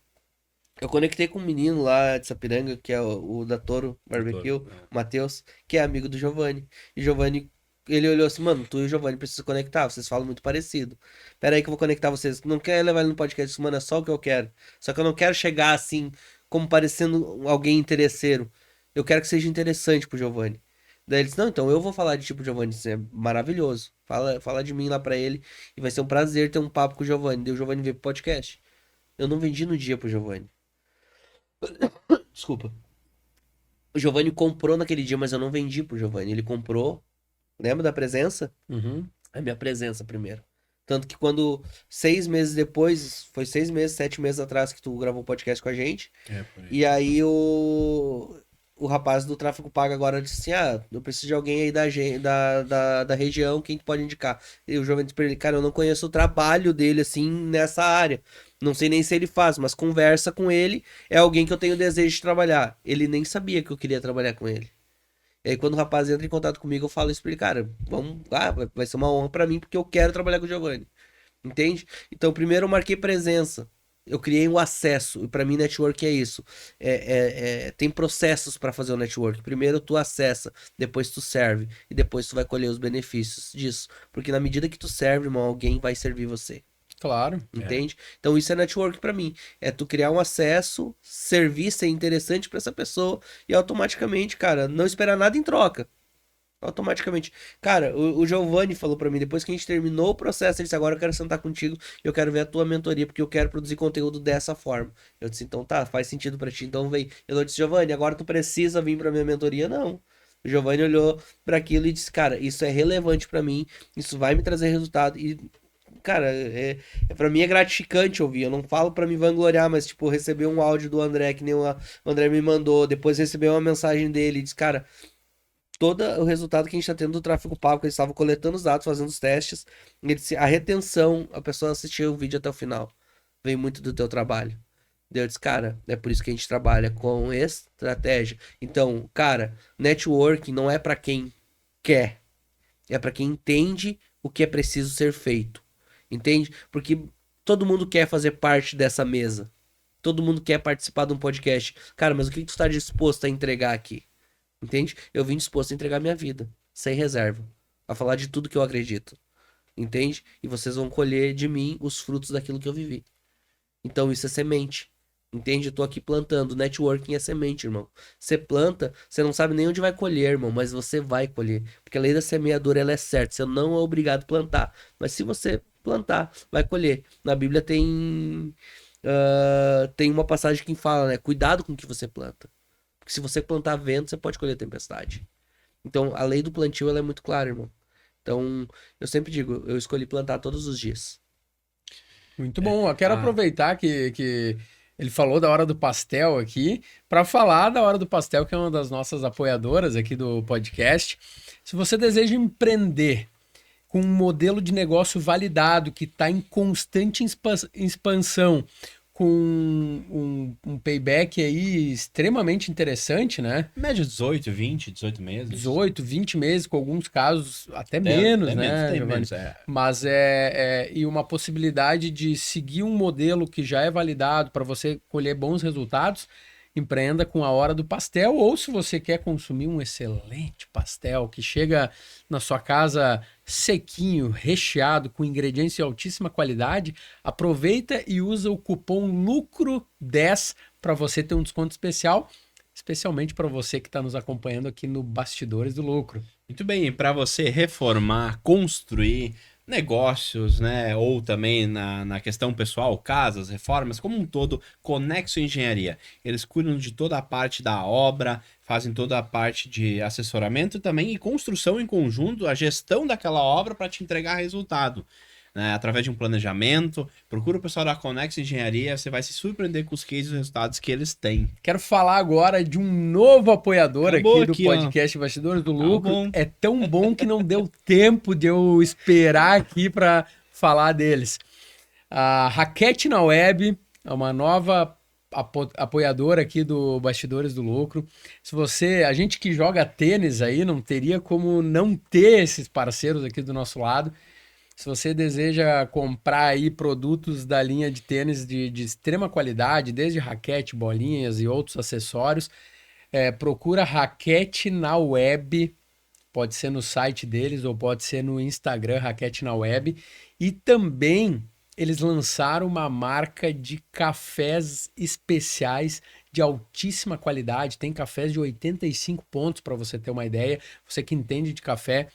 Eu conectei com um menino lá de Sapiranga, que é o da Toro Barbecue, o Matheus, que é amigo do Giovanni. E o Giovanni, ele olhou assim, mano, tu e o Giovanni precisam se conectar, vocês falam muito parecido. Pera aí que eu vou conectar vocês. Não quer levar ele no podcast, mano, é só o que eu quero. Só que eu não quero chegar assim, como parecendo alguém interesseiro. Eu quero que seja interessante pro Giovanni. Daí ele disse, não, então eu vou falar de tipo Giovanni, isso é maravilhoso. Fala de mim lá pra ele e vai ser um prazer ter um papo com o Giovanni. Daí o Giovanni veio pro podcast. Eu não vendi no dia pro Giovanni. Desculpa. O Giovanni comprou naquele dia, mas eu não vendi pro Giovanni. Ele comprou. Lembra da presença? Uhum. A minha presença primeiro. Tanto que quando 6 meses depois, foi 6 meses, 7 meses atrás que tu gravou o podcast com a gente. Por aí. E aí o rapaz do Tráfego Pago agora disse assim: ah, eu preciso de alguém aí da região, quem tu pode indicar? E o Giovanni disse pra ele, cara, eu não conheço o trabalho dele assim nessa área. Não sei nem se ele faz, mas conversa com ele, é alguém que eu tenho desejo de trabalhar. Ele nem sabia que eu queria trabalhar com ele. E aí quando o rapaz entra em contato comigo, eu falo isso pra ele, cara, vamos, vai ser uma honra pra mim, porque eu quero trabalhar com o Giovanni. Entende? Então, primeiro eu marquei presença. Eu criei um acesso. E pra mim, network é isso. Tem processos pra fazer o network. Primeiro tu acessa, depois tu serve. E depois tu vai colher os benefícios disso. Porque na medida que tu serve, irmão, alguém vai servir você. Claro. Entende? Então isso é network pra mim. É tu criar um acesso, servir, ser interessante pra essa pessoa e automaticamente, cara, não esperar nada em troca. Automaticamente. Cara, o Giovanni falou pra mim, depois que a gente terminou o processo, ele disse, agora eu quero sentar contigo e eu quero ver a tua mentoria, porque eu quero produzir conteúdo dessa forma. Eu disse, então tá, faz sentido pra ti, então vem. Eu não disse, Giovanni, agora tu precisa vir pra minha mentoria? Não. O Giovanni olhou pra aquilo e disse, cara, isso é relevante pra mim, isso vai me trazer resultado e... Cara, pra mim é gratificante ouvir. Eu não falo pra me vangloriar, mas, tipo, receber um áudio do André, que nem o André me mandou, depois receber uma mensagem dele, diz, cara, todo o resultado que a gente tá tendo do tráfego pago, que eles estavam coletando os dados, fazendo os testes, ele disse, a retenção, a pessoa assistiu o vídeo até o final, vem muito do teu trabalho. Daí eu disse, cara, é por isso que a gente trabalha com estratégia. Então, cara, networking não é pra quem quer, é pra quem entende o que é preciso ser feito. Entende? Porque todo mundo quer fazer parte dessa mesa. Todo mundo quer participar de um podcast. Cara, mas o que tu está disposto a entregar aqui? Entende? Eu vim disposto a entregar minha vida, sem reserva. A falar de tudo que eu acredito. Entende? E vocês vão colher de mim os frutos daquilo que eu vivi. Então isso é semente. Entende? Eu tô aqui plantando. Networking é semente, irmão. Você planta, você não sabe nem onde vai colher, irmão, mas você vai colher. Porque a lei da semeadura, ela é certa. Você não é obrigado a plantar. Mas se você plantar, vai colher. Na Bíblia tem uma passagem que fala, né? Cuidado com o que você planta. Porque se você plantar vento, você pode colher tempestade. Então, a lei do plantio, ela é muito clara, irmão. Então, eu sempre digo, eu escolhi plantar todos os dias. Muito bom. Eu quero aproveitar que ele falou da Hora do Pastel aqui, para falar da Hora do Pastel, que é uma das nossas apoiadoras aqui do podcast. Se você deseja empreender com um modelo de negócio validado, que está em constante expansão, com um payback aí extremamente interessante, né? Média 18 meses. 18, 20 meses, com alguns casos até menos, né? Tem Giovanni? menos, é. Mas e uma possibilidade de seguir um modelo que já é validado para você colher bons resultados, empreenda com a Hora do Pastel, ou se você quer consumir um excelente pastel que chega na sua casa sequinho, recheado, com ingredientes de altíssima qualidade, aproveita e usa o cupom LUCRO10 para você ter um desconto especial, especialmente para você que está nos acompanhando aqui no Bastidores do Lucro. Muito bem, para você reformar, construir, negócios, né? Ou também na questão pessoal, casas, reformas, como um todo, Conexo Engenharia. Eles cuidam de toda a parte da obra, fazem toda a parte de assessoramento também e construção em conjunto, a gestão daquela obra para te entregar resultado. Né, através de um planejamento, procura o pessoal da Conexo Engenharia, você vai se surpreender com os cases e resultados que eles têm. Quero falar agora de um novo apoiador Acabou aqui do aqui, podcast Bastidores do Lucro. bom. É tão bom que não deu tempo de eu esperar aqui para falar deles. A Raquete na Web é uma nova apoiadora aqui do Bastidores do Lucro. Se você, a gente que joga tênis aí, não teria como não ter esses parceiros aqui do nosso lado. Se você deseja comprar aí produtos da linha de tênis de extrema qualidade, desde raquete, bolinhas e outros acessórios, procura Raquete na Web. Pode ser no site deles ou pode ser no Instagram, Raquete na Web. E também eles lançaram uma marca de cafés especiais de altíssima qualidade. Tem cafés de 85 pontos, para você ter uma ideia. Você que entende de café,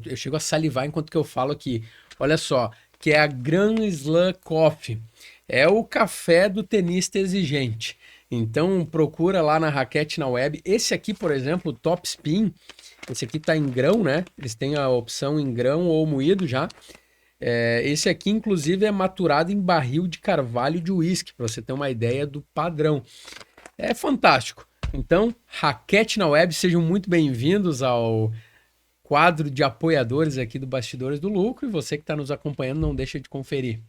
eu chego a salivar enquanto que eu falo aqui. Olha só, que é a Grand Slam Coffee. É o café do tenista exigente. Então procura lá na Raquete na Web. Esse aqui, por exemplo, o Top Spin, esse aqui tá em grão, né? Eles têm a opção em grão ou moído já. Esse aqui, inclusive, é maturado em barril de carvalho de uísque, para você ter uma ideia do padrão. É fantástico. Então, Raquete na Web, sejam muito bem-vindos ao quadro de apoiadores aqui do Bastidores do Lucro, e você que está nos acompanhando, não deixa de conferir.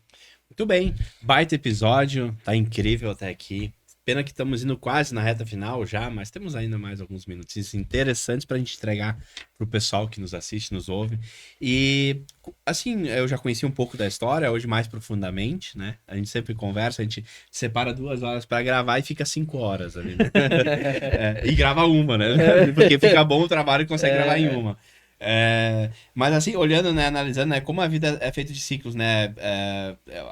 Muito bem, baita episódio, tá incrível até aqui. Pena que estamos indo quase na reta final já, mas temos ainda mais alguns minutinhos interessantes para a gente entregar para o pessoal que nos assiste, nos ouve. E, assim, eu já conheci um pouco da história, hoje mais profundamente, né? A gente sempre conversa, a gente separa 2 horas para gravar e fica 5 horas ali, né? E grava uma, né? Porque fica bom o trabalho e consegue gravar em uma. Mas assim, olhando, né, analisando, né, como a vida é feita de ciclos, né,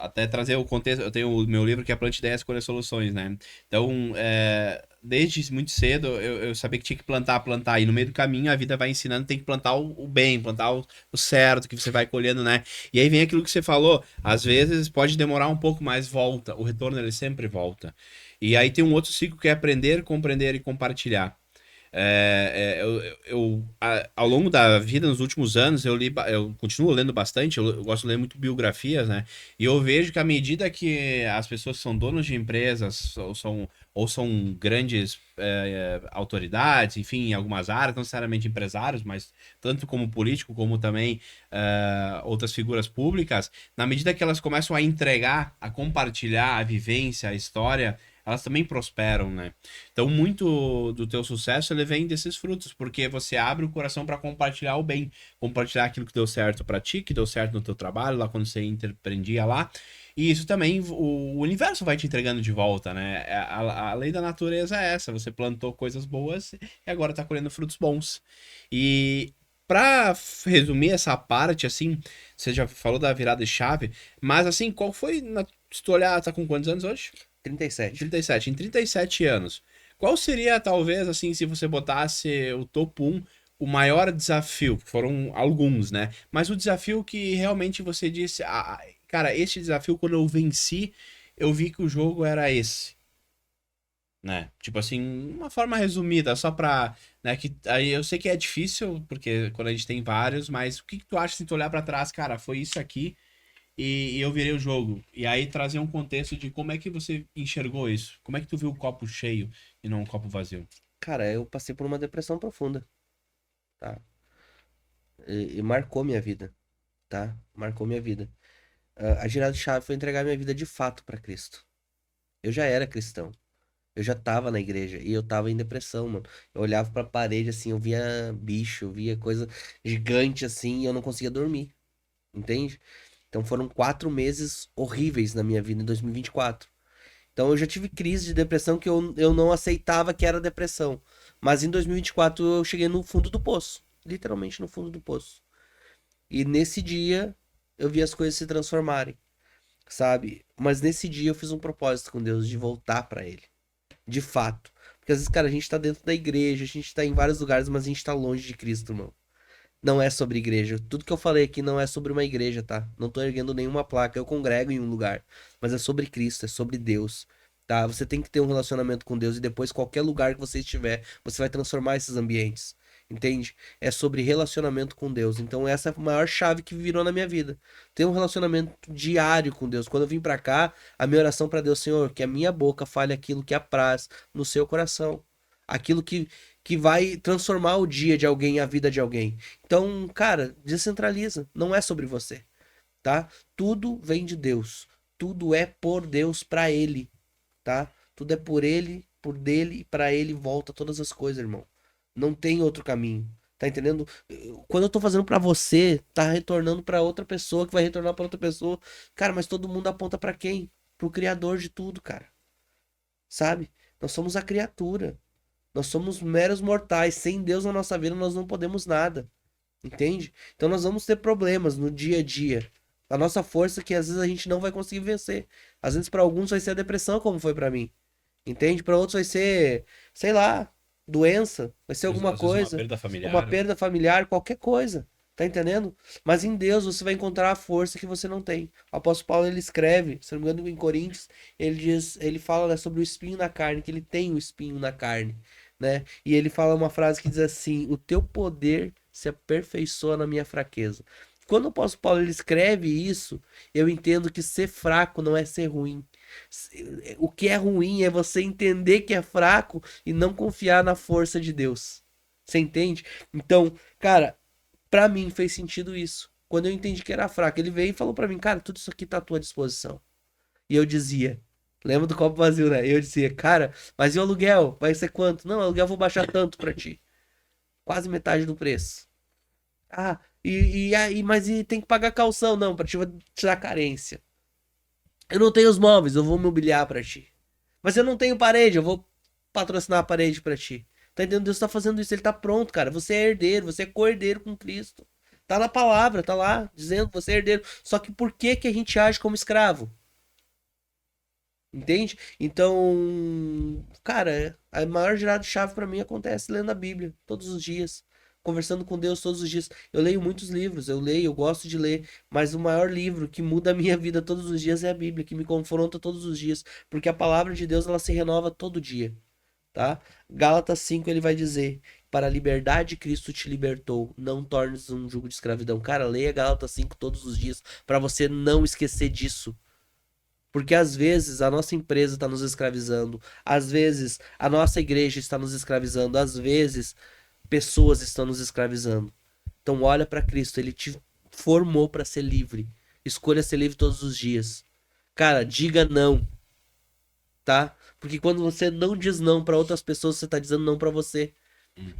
até trazer o contexto, eu tenho o meu livro que é Plante Ideias, Escolha Soluções, né, então, desde muito cedo eu sabia que tinha que plantar, e no meio do caminho a vida vai ensinando, tem que plantar o bem, plantar o certo, que você vai colhendo, né, e aí vem aquilo que você falou, às vezes pode demorar um pouco, mas volta, o retorno ele sempre volta, e aí tem um outro ciclo que é aprender, compreender e compartilhar. Ao longo da vida, nos últimos anos, eu continuo lendo bastante, eu gosto de ler muito biografias, né? E eu vejo que à medida que as pessoas que são donos de empresas ou são grandes autoridades, enfim, em algumas áreas, não necessariamente empresários, mas tanto como político, como também outras figuras públicas, na medida que elas começam a entregar, a compartilhar a vivência, a história, elas também prosperam, né? Então, muito do teu sucesso, ele vem desses frutos, porque você abre o coração para compartilhar o bem, compartilhar aquilo que deu certo para ti, que deu certo no teu trabalho, lá quando você empreendia lá, e isso também, o universo vai te entregando de volta, né? A lei da natureza é essa, você plantou coisas boas e agora tá colhendo frutos bons. E para resumir essa parte, assim, você já falou da virada de chave, mas assim, qual foi, se tu olhar, tá com quantos anos hoje? 37. 37. Em 37 anos, qual seria, talvez, assim, se você botasse o topo 1, o maior desafio? Foram alguns, né? Mas o desafio que realmente você disse, cara, este desafio, quando eu venci, eu vi que o jogo era esse. Né? Tipo assim, uma forma resumida, só pra... Né, que, aí eu sei que é difícil, porque quando a gente tem vários, mas o que tu acha se tu olhar pra trás, cara, foi isso aqui, e eu virei o jogo. E aí trazer um contexto de como é que você enxergou isso. Como é que tu viu o copo cheio e não o copo vazio? Cara, eu passei por uma depressão profunda, tá? E marcou minha vida, tá? Marcou minha vida. A girada de chave foi entregar minha vida de fato pra Cristo. Eu já era cristão. Eu já tava na igreja e eu tava em depressão, mano. Eu olhava pra parede assim, eu via bicho, eu via coisa gigante assim e eu não conseguia dormir. Entende? Então foram 4 meses horríveis na minha vida em 2024. Então eu já tive crise de depressão que eu não aceitava que era depressão. Mas em 2024 eu cheguei no fundo do poço. Literalmente no fundo do poço. E nesse dia eu vi as coisas se transformarem, sabe? Mas nesse dia eu fiz um propósito com Deus de voltar pra Ele. De fato. Porque às vezes, cara, a gente tá dentro da igreja, a gente tá em vários lugares, mas a gente tá longe de Cristo, irmão. Não é sobre igreja. Tudo que eu falei aqui não é sobre uma igreja, tá? Não tô erguendo nenhuma placa. Eu congrego em um lugar. Mas é sobre Cristo, é sobre Deus. Tá? Você tem que ter um relacionamento com Deus e depois, qualquer lugar que você estiver, você vai transformar esses ambientes. Entende? É sobre relacionamento com Deus. Então, essa é a maior chave que virou na minha vida. Ter um relacionamento diário com Deus. Quando eu vim pra cá, a minha oração pra Deus, Senhor, que a minha boca fale aquilo que apraz no seu coração. Aquilo que vai transformar o dia de alguém, a vida de alguém. Então, cara, descentraliza. Não é sobre você, tá? Tudo vem de Deus. Tudo é por Deus, pra Ele, tá? Tudo é por Ele, por dele e pra Ele volta todas as coisas, irmão. Não tem outro caminho. Tá entendendo? Quando eu tô fazendo pra você, tá retornando pra outra pessoa, que vai retornar pra outra pessoa. Cara, mas todo mundo aponta pra quem? Pro Criador de tudo, cara. Sabe? Nós somos a criatura. Nós somos meros mortais. Sem Deus na nossa vida, nós não podemos nada. Entende? Então nós vamos ter problemas no dia a dia. A nossa força que às vezes a gente não vai conseguir vencer. Às vezes para alguns vai ser a depressão, como foi para mim. Entende? Para outros vai ser, sei lá, doença, vai ser alguma Às vezes coisa, uma familiar. perda familiar, qualquer coisa. Tá entendendo? Mas em Deus você vai encontrar a força que você não tem. O apóstolo Paulo ele escreve, se não me engano, em Coríntios, ele diz, ele fala, né, sobre o espinho na carne, que ele tem o espinho na carne, né? E ele fala uma frase que diz assim: "O teu poder se aperfeiçoa na minha fraqueza". Quando o apóstolo Paulo ele escreve isso, eu entendo que ser fraco não é ser ruim. O que é ruim é você entender que é fraco e não confiar na força de Deus. Você entende? Então, cara, pra mim fez sentido isso. Quando eu entendi que era fraco, ele veio e falou pra mim, cara, tudo isso aqui tá à tua disposição. E eu dizia, lembra do copo vazio, né? Eu dizia, cara, mas e o aluguel? Vai ser quanto? Não, o aluguel eu vou baixar tanto pra ti. Quase metade do preço. Ah, e aí, mas e tem que pagar calção? Não, pra ti eu vou te dar carência. Eu não tenho os móveis, eu vou mobiliar pra ti. Mas eu não tenho parede, eu vou patrocinar a parede pra ti. Tá entendendo? Deus tá fazendo isso, ele tá pronto, cara. Você é herdeiro, você é co-herdeiro com Cristo. Tá na palavra, tá lá, dizendo que você é herdeiro. Só que por que que a gente age como escravo? Entende? Então, cara, a maior girada de chave pra mim acontece lendo a Bíblia todos os dias, conversando com Deus todos os dias. Eu leio muitos livros, eu leio, eu gosto de ler, mas o maior livro que muda a minha vida todos os dias é a Bíblia, que me confronta todos os dias, porque a palavra de Deus ela se renova todo dia, tá? Gálatas 5 ele vai dizer: "Para a liberdade Cristo te libertou, não tornes um jugo de escravidão". Cara, leia Gálatas 5 todos os dias para você não esquecer disso. Porque às vezes a nossa empresa está nos escravizando, às vezes a nossa igreja está nos escravizando, às vezes pessoas estão nos escravizando. Então olha para Cristo, ele te formou para ser livre. Escolha ser livre todos os dias. Cara, diga não, tá? Porque quando você não diz não para outras pessoas, você tá dizendo não para você.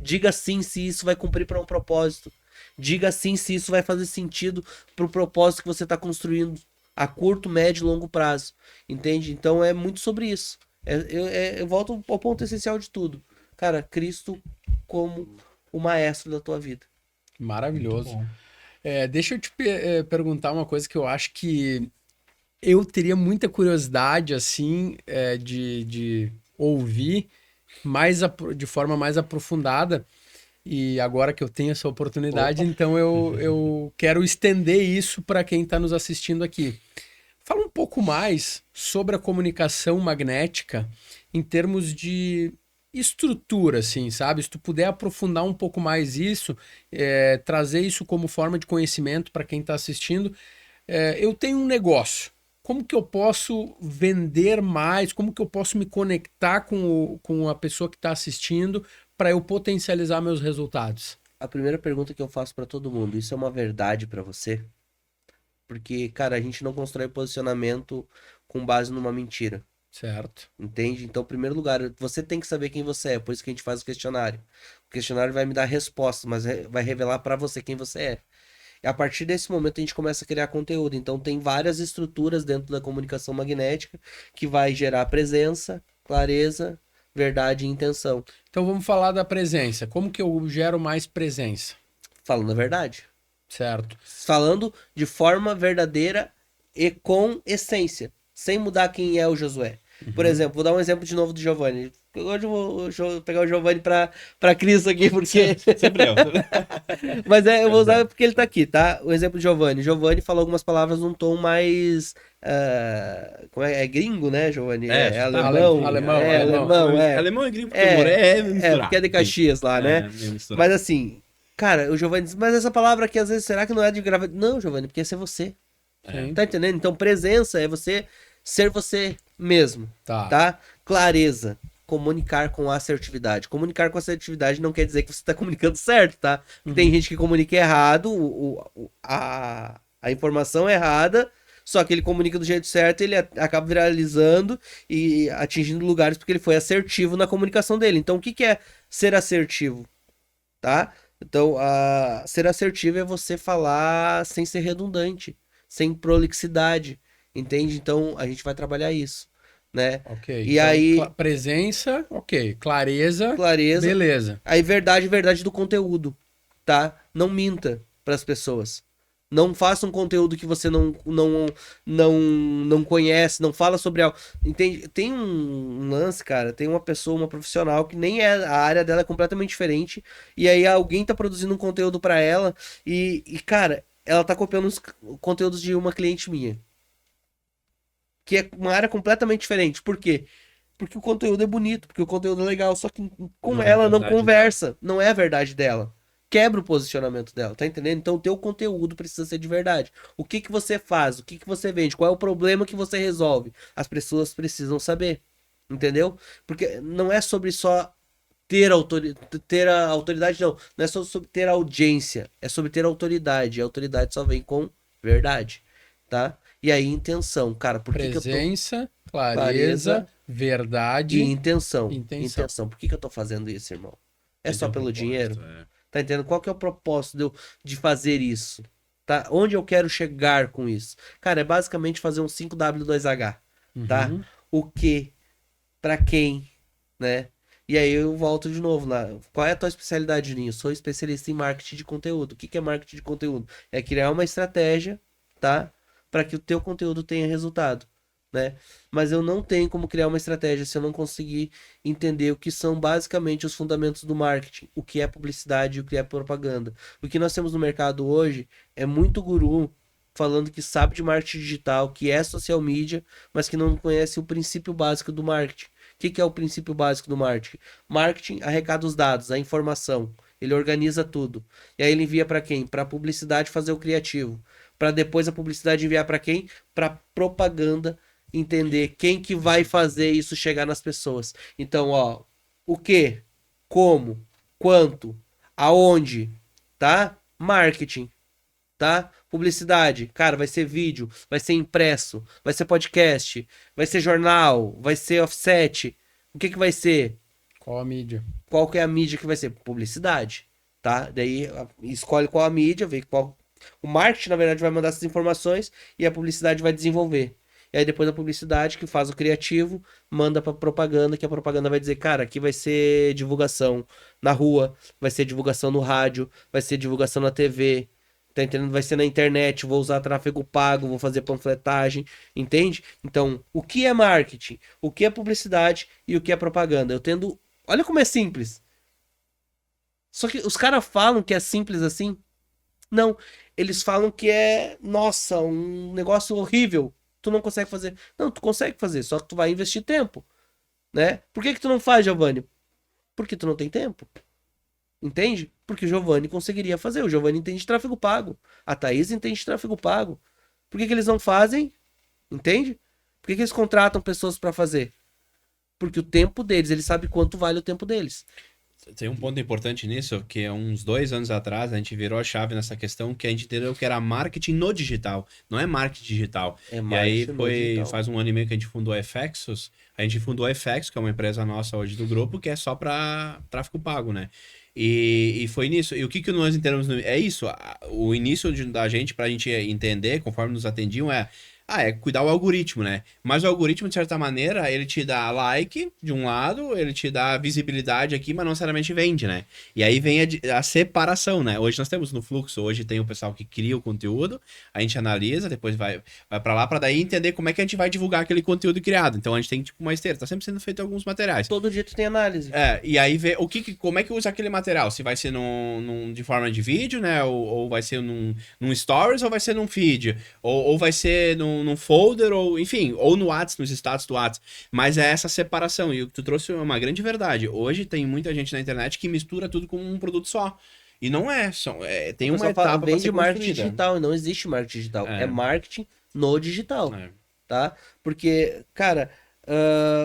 Diga sim se isso vai cumprir para um propósito. Diga sim se isso vai fazer sentido pro propósito que você está construindo a curto, médio e longo prazo. Entende? Então é muito sobre isso. Eu volto ao ponto essencial de tudo. Cara, Cristo como o maestro da tua vida. Maravilhoso. Muito bom. Deixa eu te perguntar uma coisa que eu acho que eu teria muita curiosidade, assim, de ouvir de forma mais aprofundada. E agora que eu tenho essa oportunidade, Opa. então eu quero estender isso para quem está nos assistindo aqui. Fala um pouco mais sobre a comunicação magnética em termos de estrutura, assim, sabe? Se tu puder aprofundar um pouco mais isso, trazer isso como forma de conhecimento para quem está assistindo. Eu tenho um negócio. Como que eu posso vender mais? Como que eu posso me conectar com a pessoa que está assistindo para eu potencializar meus resultados? A primeira pergunta que eu faço pra todo mundo, isso é uma verdade pra você? Porque, cara, a gente não constrói posicionamento com base numa mentira. Certo. Entende? Então, em primeiro lugar, você tem que saber quem você é, por isso que a gente faz o questionário. O questionário vai me dar resposta, mas vai revelar pra você quem você é. E a partir desse momento a gente começa a criar conteúdo. Então, tem várias estruturas dentro da comunicação magnética que vai gerar presença, clareza, verdade e intenção. Então vamos falar da presença. Como que eu gero mais presença? Falando a verdade. Certo. Falando de forma verdadeira e com essência, sem mudar quem é o Josué. Por exemplo, vou dar um exemplo de novo do Giovanni. Hoje eu vou pegar o Giovanni pra Cristo aqui, porque... Sempre eu. Mas eu vou usar porque ele tá aqui, tá? O exemplo de Giovanni. Giovanni falou algumas palavras num tom mais... como é gringo, né, Giovanni? É, alemão. alemão, É, alemão, é. Alemão é gringo porque é misturado. Porque é de Caxias lá, né? Meio misturado. Mas assim, cara, o Giovanni diz, mas essa palavra aqui, às vezes, será que não é de gravar? Não, Giovanni, porque esse é você. Sim. Tá entendendo? Então, presença é você ser você mesmo, tá? Clareza. Comunicar com assertividade. Comunicar com assertividade não quer dizer que você tá comunicando certo, tá? Tem gente que comunica errado, a informação é errada, só que ele comunica do jeito certo, ele acaba viralizando e atingindo lugares porque ele foi assertivo na comunicação dele. Então, o que é ser assertivo? Tá? Então, ser assertivo é você falar sem ser redundante, sem prolixidade, entende? Então, a gente vai trabalhar isso, né? Ok. E aí, presença, ok. Clareza, clareza. beleza. Aí, verdade do conteúdo, tá? Não minta pras pessoas. Não faça um conteúdo que você não conhece, não fala sobre algo. Entende? Tem um lance, cara, tem uma pessoa, uma profissional que nem é, a área dela é completamente diferente, e aí alguém tá produzindo um conteúdo pra ela e cara, ela tá copiando os conteúdos de uma cliente minha. Que é uma área completamente diferente. Por quê? Porque o conteúdo é bonito, porque o conteúdo é legal, só que com Não é ela não verdade conversa, não é a verdade dela. Quebra o posicionamento dela, tá entendendo? Então o teu conteúdo precisa ser de verdade. O que que você faz? O que que você vende? Qual é o problema que você resolve? As pessoas precisam saber, entendeu? Porque não é sobre só ter a autoridade, não. Não é só sobre ter audiência, é sobre ter autoridade. E a autoridade só vem com verdade, tá? E aí intenção, cara, por que que eu tô... Presença, clareza, Clareza verdade. E intenção. Intenção. Por que que eu tô fazendo isso, irmão? É só Tem um pelo propósito, dinheiro? é. Tá entendendo? Qual que é o propósito de fazer isso? Tá? Onde eu quero chegar com isso? Cara, é basicamente fazer um 5W2H, tá? Uhum. O que, pra quem, né? E aí eu volto de novo lá. Qual é a tua especialidade, Juninho? Eu sou especialista em marketing de conteúdo. O que que é marketing de conteúdo? É criar uma estratégia, tá? Para que o teu conteúdo tenha resultado, né? Mas eu não tenho como criar uma estratégia se eu não conseguir entender o que são basicamente os fundamentos do marketing, o que é publicidade e o que é propaganda. O que nós temos no mercado hoje é muito guru falando que sabe de marketing digital, que é social media, mas que não conhece o princípio básico do marketing. O que que é o princípio básico do marketing? Marketing arrecada os dados, a informação. Ele organiza tudo. E aí ele envia para quem? Para a publicidade fazer o criativo. Para depois a publicidade enviar para quem? Para propaganda entender quem que vai fazer isso chegar nas pessoas. Então, ó, o que, como, quanto, aonde, tá? Marketing, tá? Publicidade, cara, vai ser vídeo, vai ser impresso, vai ser podcast, vai ser jornal, vai ser offset. O que que vai ser? Qual a mídia? Qual que é a mídia que vai ser? Publicidade, tá? Daí escolhe qual a mídia, vê qual. O marketing, na verdade, vai mandar essas informações e a publicidade vai desenvolver. E aí depois a publicidade, que faz o criativo, manda pra propaganda, que a propaganda vai dizer, cara, aqui vai ser divulgação na rua, vai ser divulgação no rádio, vai ser divulgação na TV, tá entendendo? Vai ser na internet, vou usar tráfego pago, vou fazer panfletagem, entende? Então, o que é marketing? O que é publicidade e o que é propaganda? Eu tendo... Olha como é simples. Só que os caras falam que é simples assim. Não, eles falam que é, nossa, um negócio horrível. Tu não consegue fazer. Não, tu consegue fazer, só que tu vai investir tempo, né? Por que que tu não faz, Giovanni? Porque tu não tem tempo. Entende? Porque o Giovanni conseguiria fazer. O Giovanni entende de tráfego pago. A Thaís entende de tráfego pago. Por que que eles não fazem? Entende? Por que que eles contratam pessoas pra fazer? Porque o tempo deles, eles sabem quanto vale o tempo deles. Tem um ponto importante nisso, que há uns 2 anos atrás a gente virou a chave nessa questão, que a gente entendeu que era marketing no digital, não é marketing digital. É E aí marketing no foi, digital. faz um ano e meio que a gente fundou a FXus, a gente fundou a FX, que é uma empresa nossa hoje do grupo, que é só para tráfego pago, né? E foi nisso. E o que que nós entendemos? É isso, o início da gente, pra gente entender, conforme nos atendiam, é cuidar o algoritmo, né? Mas o algoritmo, de certa maneira, ele te dá like de um lado, ele te dá visibilidade aqui, mas não necessariamente vende, né? E aí vem a separação, né? Hoje nós temos no fluxo, hoje tem o pessoal que cria o conteúdo, a gente analisa, depois vai para lá para daí entender como é que a gente vai divulgar aquele conteúdo criado. Então a gente tem tipo uma esteira, tá sempre sendo feito alguns materiais. Todo dia tu tem análise. E aí vê como é que usa aquele material, se vai ser de forma de vídeo, né? Ou vai ser num stories, ou vai ser num feed, ou vai ser num folder, ou enfim, ou no WhatsApp, nos status do WhatsApp. Mas é essa separação, e o que tu trouxe é uma grande verdade. Hoje tem muita gente na internet que mistura tudo com um produto só. E não é, tem uma etapa pra vem ser de marketing construída. digital, e não existe marketing digital. É marketing no digital, tá? Porque, cara,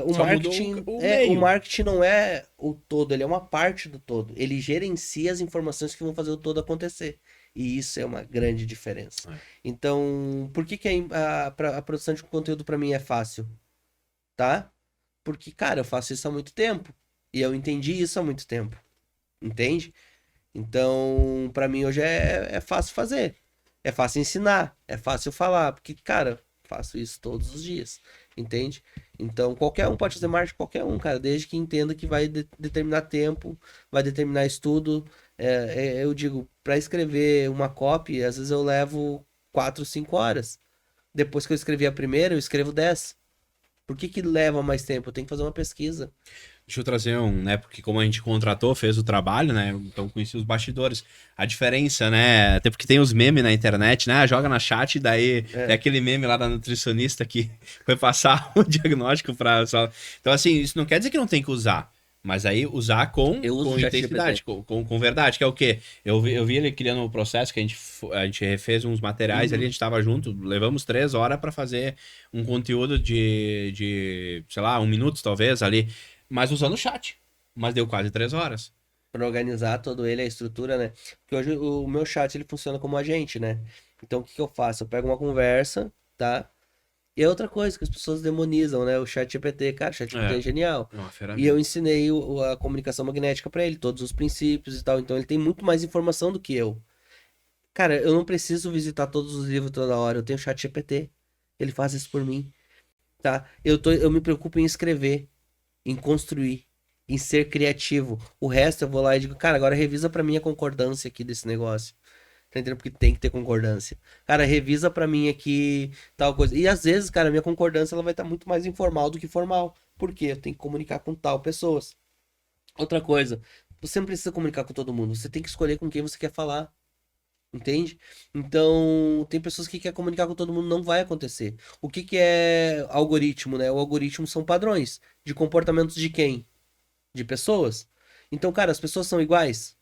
o Só marketing mudou o meio. o marketing não é o todo, ele é uma parte do todo. Ele gerencia as informações que vão fazer o todo acontecer. E isso é uma grande diferença. Então, por que a produção de conteúdo para mim é fácil? Tá? Porque, cara, eu faço isso há muito tempo. E eu entendi isso há muito tempo. Entende? Então, para mim hoje é fácil fazer. É fácil ensinar. É fácil falar. Porque, cara, faço isso todos os dias. Entende? Então, qualquer um pode fazer marketing, qualquer um, cara. Desde que entenda que vai determinar tempo, vai determinar estudo. Eu digo, para escrever uma copy, às vezes eu levo 4, 5 horas. Depois que eu escrevi a primeira, eu escrevo 10. Por que leva mais tempo? Eu tenho que fazer uma pesquisa. Deixa eu trazer né? Porque como a gente contratou, fez o trabalho, né? Então conheci os bastidores. A diferença, né? Até porque tem os memes na internet, né? Joga na chat, daí é aquele meme lá da nutricionista que foi passar o diagnóstico pra... Então, assim, isso não quer dizer que não tem que usar. Mas aí usar com intensidade, com verdade, que é o quê? Eu vi ele criando um processo que a gente refez uns materiais ali, a gente tava junto, levamos 3 horas para fazer um conteúdo de, sei lá, 1 minuto talvez ali, mas usando o chat. Mas deu quase 3 horas. Para organizar todo ele, a estrutura, né? Porque hoje o meu chat ele funciona como agente, né? Então o que eu faço? Eu pego uma conversa, tá? E é outra coisa que as pessoas demonizam, né? O ChatGPT, cara, o ChatGPT é genial. E eu ensinei a comunicação magnética para ele, todos os princípios e tal. Então ele tem muito mais informação do que eu. Cara, eu não preciso visitar todos os livros toda hora. Eu tenho o ChatGPT. Ele faz isso por mim, tá? Eu me preocupo em escrever, em construir, em ser criativo. O resto eu vou lá e digo, cara, agora revisa para mim a concordância aqui desse negócio. Tá entendendo? Porque tem que ter concordância. Cara, revisa pra mim aqui tal coisa. E às vezes, cara, minha concordância ela vai estar muito mais informal do que formal. Por quê? Eu tenho que comunicar com tal pessoas. Outra coisa, você não precisa comunicar com todo mundo. Você tem que escolher com quem você quer falar. Entende? Então, tem pessoas que querem comunicar com todo mundo, não vai acontecer. O que é algoritmo, né? O algoritmo são padrões de comportamentos de quem? De pessoas. Então, cara, as pessoas são iguais?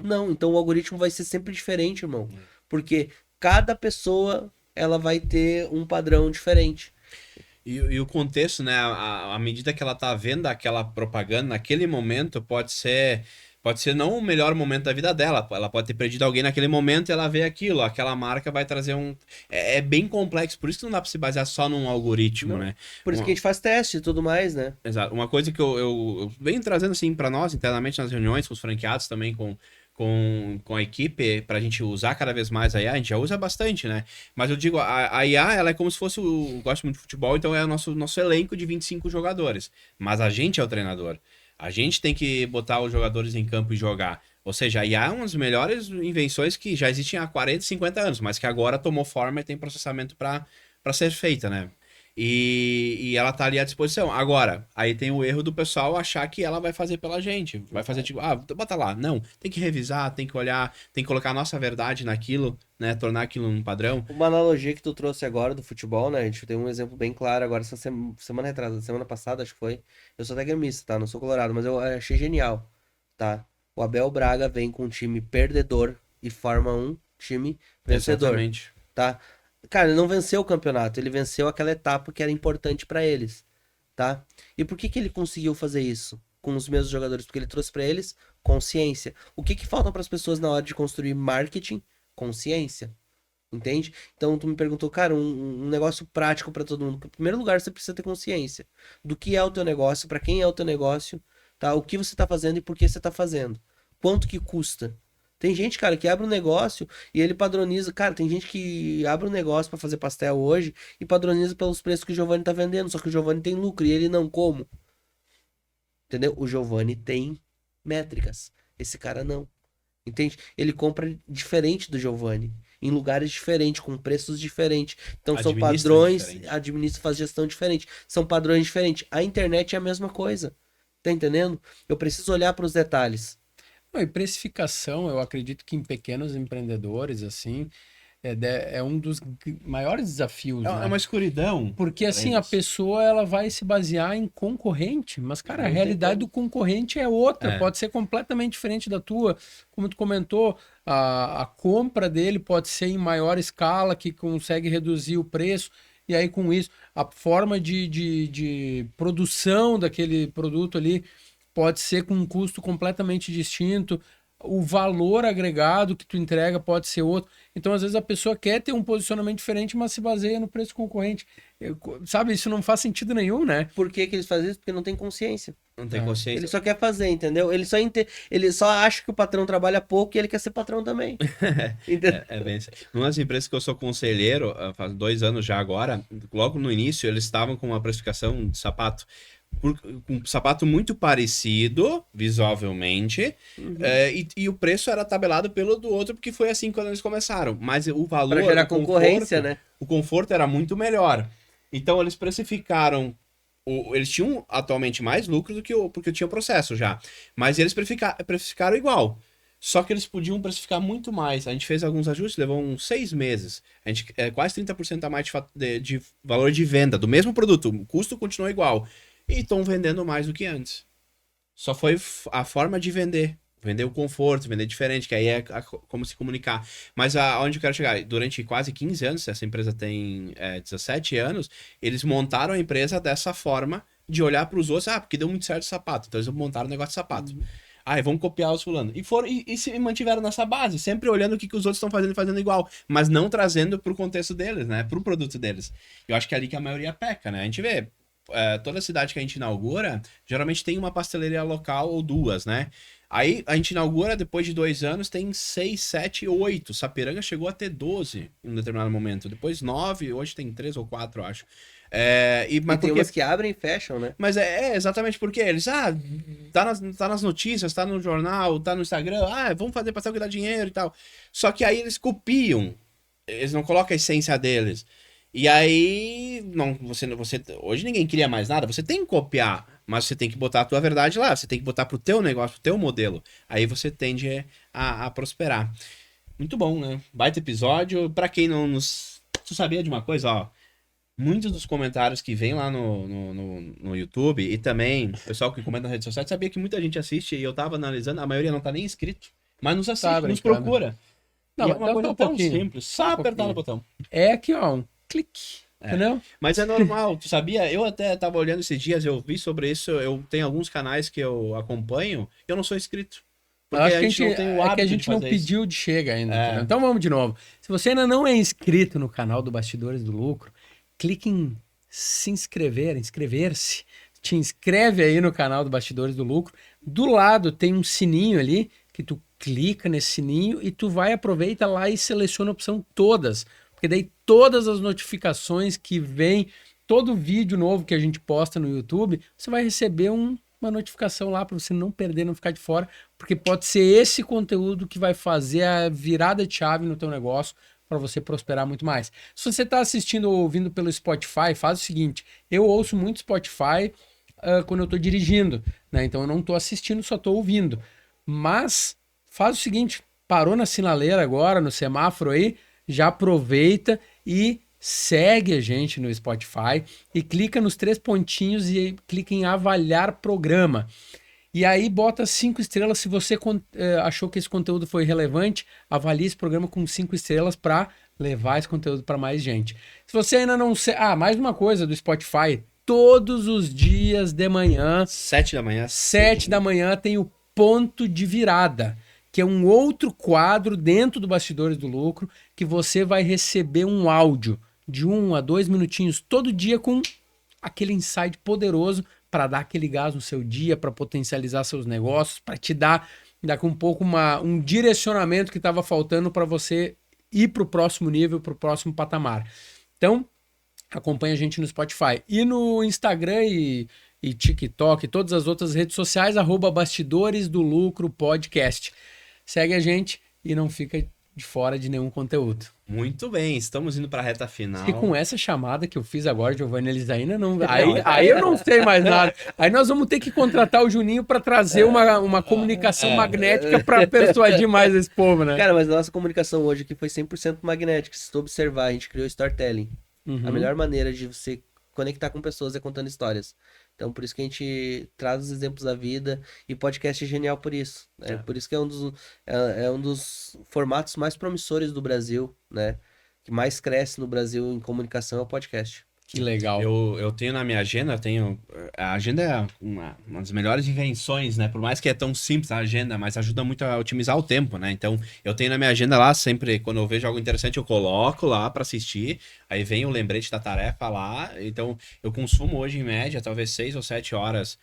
Não, então o algoritmo vai ser sempre diferente, irmão. Porque cada pessoa, ela vai ter um padrão diferente. E o contexto, né? À medida que ela tá vendo aquela propaganda, naquele momento, pode ser não o melhor momento da vida dela. Ela pode ter perdido alguém naquele momento e ela vê aquilo. Aquela marca vai trazer um... É bem complexo. Por isso que não dá pra se basear só num algoritmo, né? Por isso que a gente faz teste e tudo mais, né? Exato. Uma coisa que eu venho trazendo, assim, pra nós, internamente nas reuniões, com os franqueados também, com a equipe, pra gente usar cada vez mais a IA, a gente já usa bastante, né? Mas eu digo, a IA, ela é como se fosse eu gosto muito de futebol, então é o nosso elenco de 25 jogadores. Mas a gente é o treinador. A gente tem que botar os jogadores em campo e jogar. Ou seja, a IA é uma das melhores invenções que já existem há 40, 50 anos, mas que agora tomou forma e tem processamento para ser feita, né? E ela tá ali à disposição. Agora, aí tem o erro do pessoal achar que ela vai fazer pela gente. Vai fazer tipo, bota lá. Não, tem que revisar, tem que olhar, tem que colocar a nossa verdade naquilo, né? Tornar aquilo um padrão. Uma analogia que tu trouxe agora do futebol, né? A gente tem um exemplo bem claro agora, essa semana retrasada, semana passada, acho que foi. Eu sou até gremista, tá? Não sou colorado, mas eu achei genial, tá? O Abel Braga vem com um time perdedor e forma um time vencedor. Exatamente. Tá? Cara, ele não venceu o campeonato, ele venceu aquela etapa que era importante pra eles, tá? E por que ele conseguiu fazer isso com os mesmos jogadores? Porque ele trouxe pra eles consciência. O que falta pras pessoas na hora de construir marketing? Consciência. Entende? Então tu me perguntou, cara, um negócio prático pra todo mundo. Em primeiro lugar, você precisa ter consciência do que é o teu negócio, pra quem é o teu negócio, tá? O que você tá fazendo e por que você tá fazendo. Quanto que custa? Tem gente, cara, que abre um negócio e ele padroniza. Cara, tem gente que abre um negócio pra fazer pastel hoje e padroniza pelos preços que o Giovanni tá vendendo. Só que o Giovanni tem lucro e ele não como. Entendeu? O Giovanni tem métricas. Esse cara não. Entende? Ele compra diferente do Giovanni. Em lugares diferentes, com preços diferentes. Então são Administra padrões, diferente. administra, faz gestão diferente. São padrões diferentes. A internet é a mesma coisa. Tá entendendo? Eu preciso olhar para os detalhes. Não, e precificação, eu acredito que em pequenos empreendedores, assim, é um dos maiores desafios, É né? uma escuridão. Porque pra assim, a eles. pessoa ela vai se basear em concorrente, mas cara, a Não tem realidade como. do concorrente é outra, É. pode ser completamente diferente da tua. Como tu comentou, a compra dele pode ser em maior escala, que consegue reduzir o preço, e aí com isso, a forma de produção daquele produto ali pode ser com um custo completamente distinto. O valor agregado que tu entrega pode ser outro. Então, às vezes, a pessoa quer ter um posicionamento diferente, mas se baseia no preço concorrente. Sabe, isso não faz sentido nenhum, né? Por que que eles fazem isso? Porque não tem consciência. Não tem É. consciência. Ele só quer fazer, entendeu? Ele só acha que o patrão trabalha pouco e ele quer ser patrão também. Entendeu? É bem assim. Numa das empresas que eu sou conselheiro, faz 2 anos já agora, logo no início eles estavam com uma precificação de sapato. Com um sapato muito parecido, visivelmente, e o preço era tabelado pelo do outro, porque foi assim quando eles começaram. Mas o valor, Pra gerar o conforto- concorrência, né? O conforto era muito melhor. Então eles precificaram. Eles tinham atualmente mais lucro do que porque tinha o processo já. Mas eles precificaram igual. Só que eles podiam precificar muito mais. A gente fez alguns ajustes, levou uns 6 meses. A gente quase 30% a mais de valor de venda do mesmo produto. O custo continuou igual. E estão vendendo mais do que antes. Só foi a forma de vender. Vender o conforto, vender diferente, que aí é como se comunicar. Mas aonde eu quero chegar? Durante quase 15 anos, essa empresa tem 17 anos, eles montaram a empresa dessa forma de olhar para os outros. Ah, porque deu muito certo o sapato. Então eles montaram o negócio de sapato. Ah, vamos copiar os fulano. E se mantiveram nessa base, sempre olhando o que os outros estão fazendo e fazendo igual, mas não trazendo pro contexto deles, né? Pro produto deles. Eu acho que é ali que a maioria peca, né? A gente vê, toda cidade que a gente inaugura, geralmente tem uma pastelaria local ou duas, né? Aí a gente inaugura, depois de 2 anos, tem 6, 7, 8. Sapiranga chegou a ter 12 em um determinado momento. Depois 9, hoje tem 3 ou 4, eu acho. Mas E tem porque umas que abrem e fecham, né? mas é exatamente porque eles, tá nas notícias, tá no jornal, tá no Instagram, vamos fazer pastel que dá dinheiro e tal. Só que aí eles copiam, eles não colocam a essência deles. E aí, não, você hoje ninguém cria mais nada, você tem que copiar, mas você tem que botar a tua verdade lá, você tem que botar pro teu negócio, pro teu modelo. Aí você tende a prosperar. Muito bom, né? Baita episódio. Pra quem não nos... Tu sabia de uma coisa, ó? Muitos dos comentários que vem lá no YouTube e também o pessoal que comenta nas redes sociais, sabia que muita gente assiste e eu tava analisando, a maioria não tá nem inscrito, mas nos assiste, Tá nos brincando. procura. Não, E é mas uma só coisa um tão pouquinho. simples, Só só um apertar no pouquinho. botão. É aqui, ó, um clique, entendeu? Mas é normal, tu sabia? Eu até tava olhando esses dias, eu vi sobre isso, eu tenho alguns canais que eu acompanho e eu não sou inscrito. Eu Porque acho a que gente não tem o é que hábito a de gente não fazer isso. pediu de chega ainda, É. entendeu? Então vamos de novo. Se você ainda não é inscrito no canal do Bastidores do Lucro, clique em se inscrever, inscrever-se. Te inscreve aí no canal do Bastidores do Lucro. Do lado tem um sininho ali, que tu clica nesse sininho e tu vai, aproveita lá e seleciona a opção todas. Porque daí todas as notificações que vem, todo vídeo novo que a gente posta no YouTube, você vai receber uma notificação lá para você não perder, não ficar de fora, porque pode ser esse conteúdo que vai fazer a virada de chave no teu negócio para você prosperar muito mais. Se você está assistindo ou ouvindo pelo Spotify, faz o seguinte, eu ouço muito Spotify quando eu estou dirigindo, né? Então eu não estou assistindo, só estou ouvindo. Mas faz o seguinte, parou na sinaleira agora, no semáforo aí, já aproveita e segue a gente no Spotify e clica nos 3 pontinhos e clica em avaliar programa. E aí bota 5 estrelas se você achou que esse conteúdo foi relevante, avalie esse programa com 5 estrelas para levar esse conteúdo para mais gente. Se você ainda não... mais uma coisa do Spotify, todos os dias de manhã, 7 da manhã. 7 da manhã tem o Ponto de Virada, que é um outro quadro dentro do Bastidores do Lucro, que você vai receber um áudio de 1 a 2 minutinhos todo dia com aquele insight poderoso para dar aquele gás no seu dia, para potencializar seus negócios, para te dar daqui um pouco um direcionamento que estava faltando para você ir para o próximo nível, para o próximo patamar. Então, acompanha a gente no Spotify. E no Instagram e TikTok, todas as outras redes sociais, @Bastidores do Lucro Podcast. Segue a gente e não fica de fora de nenhum conteúdo. Muito bem, estamos indo para a reta final. E com essa chamada que eu fiz agora, Giovanni, eles ainda não... Aí eu não sei mais nada. Aí nós vamos ter que contratar o Juninho para trazer uma comunicação magnética para persuadir mais esse povo, né? Cara, mas a nossa comunicação hoje aqui foi 100% magnética. Se tu observar, a gente criou storytelling. A melhor maneira de você conectar com pessoas é contando histórias. Então, por isso que a gente traz os exemplos da vida, e podcast é genial por isso. Né? Por isso que é um dos formatos mais promissores do Brasil, né? Que mais cresce no Brasil em comunicação é o podcast. Que legal. Eu tenho na minha agenda, a agenda é uma das melhores invenções, né? Por mais que é tão simples a agenda, mas ajuda muito a otimizar o tempo, né? Então, eu tenho na minha agenda lá, sempre, quando eu vejo algo interessante, eu coloco lá para assistir, aí vem o lembrete da tarefa lá. Então, eu consumo hoje, em média, talvez 6 ou 7 horas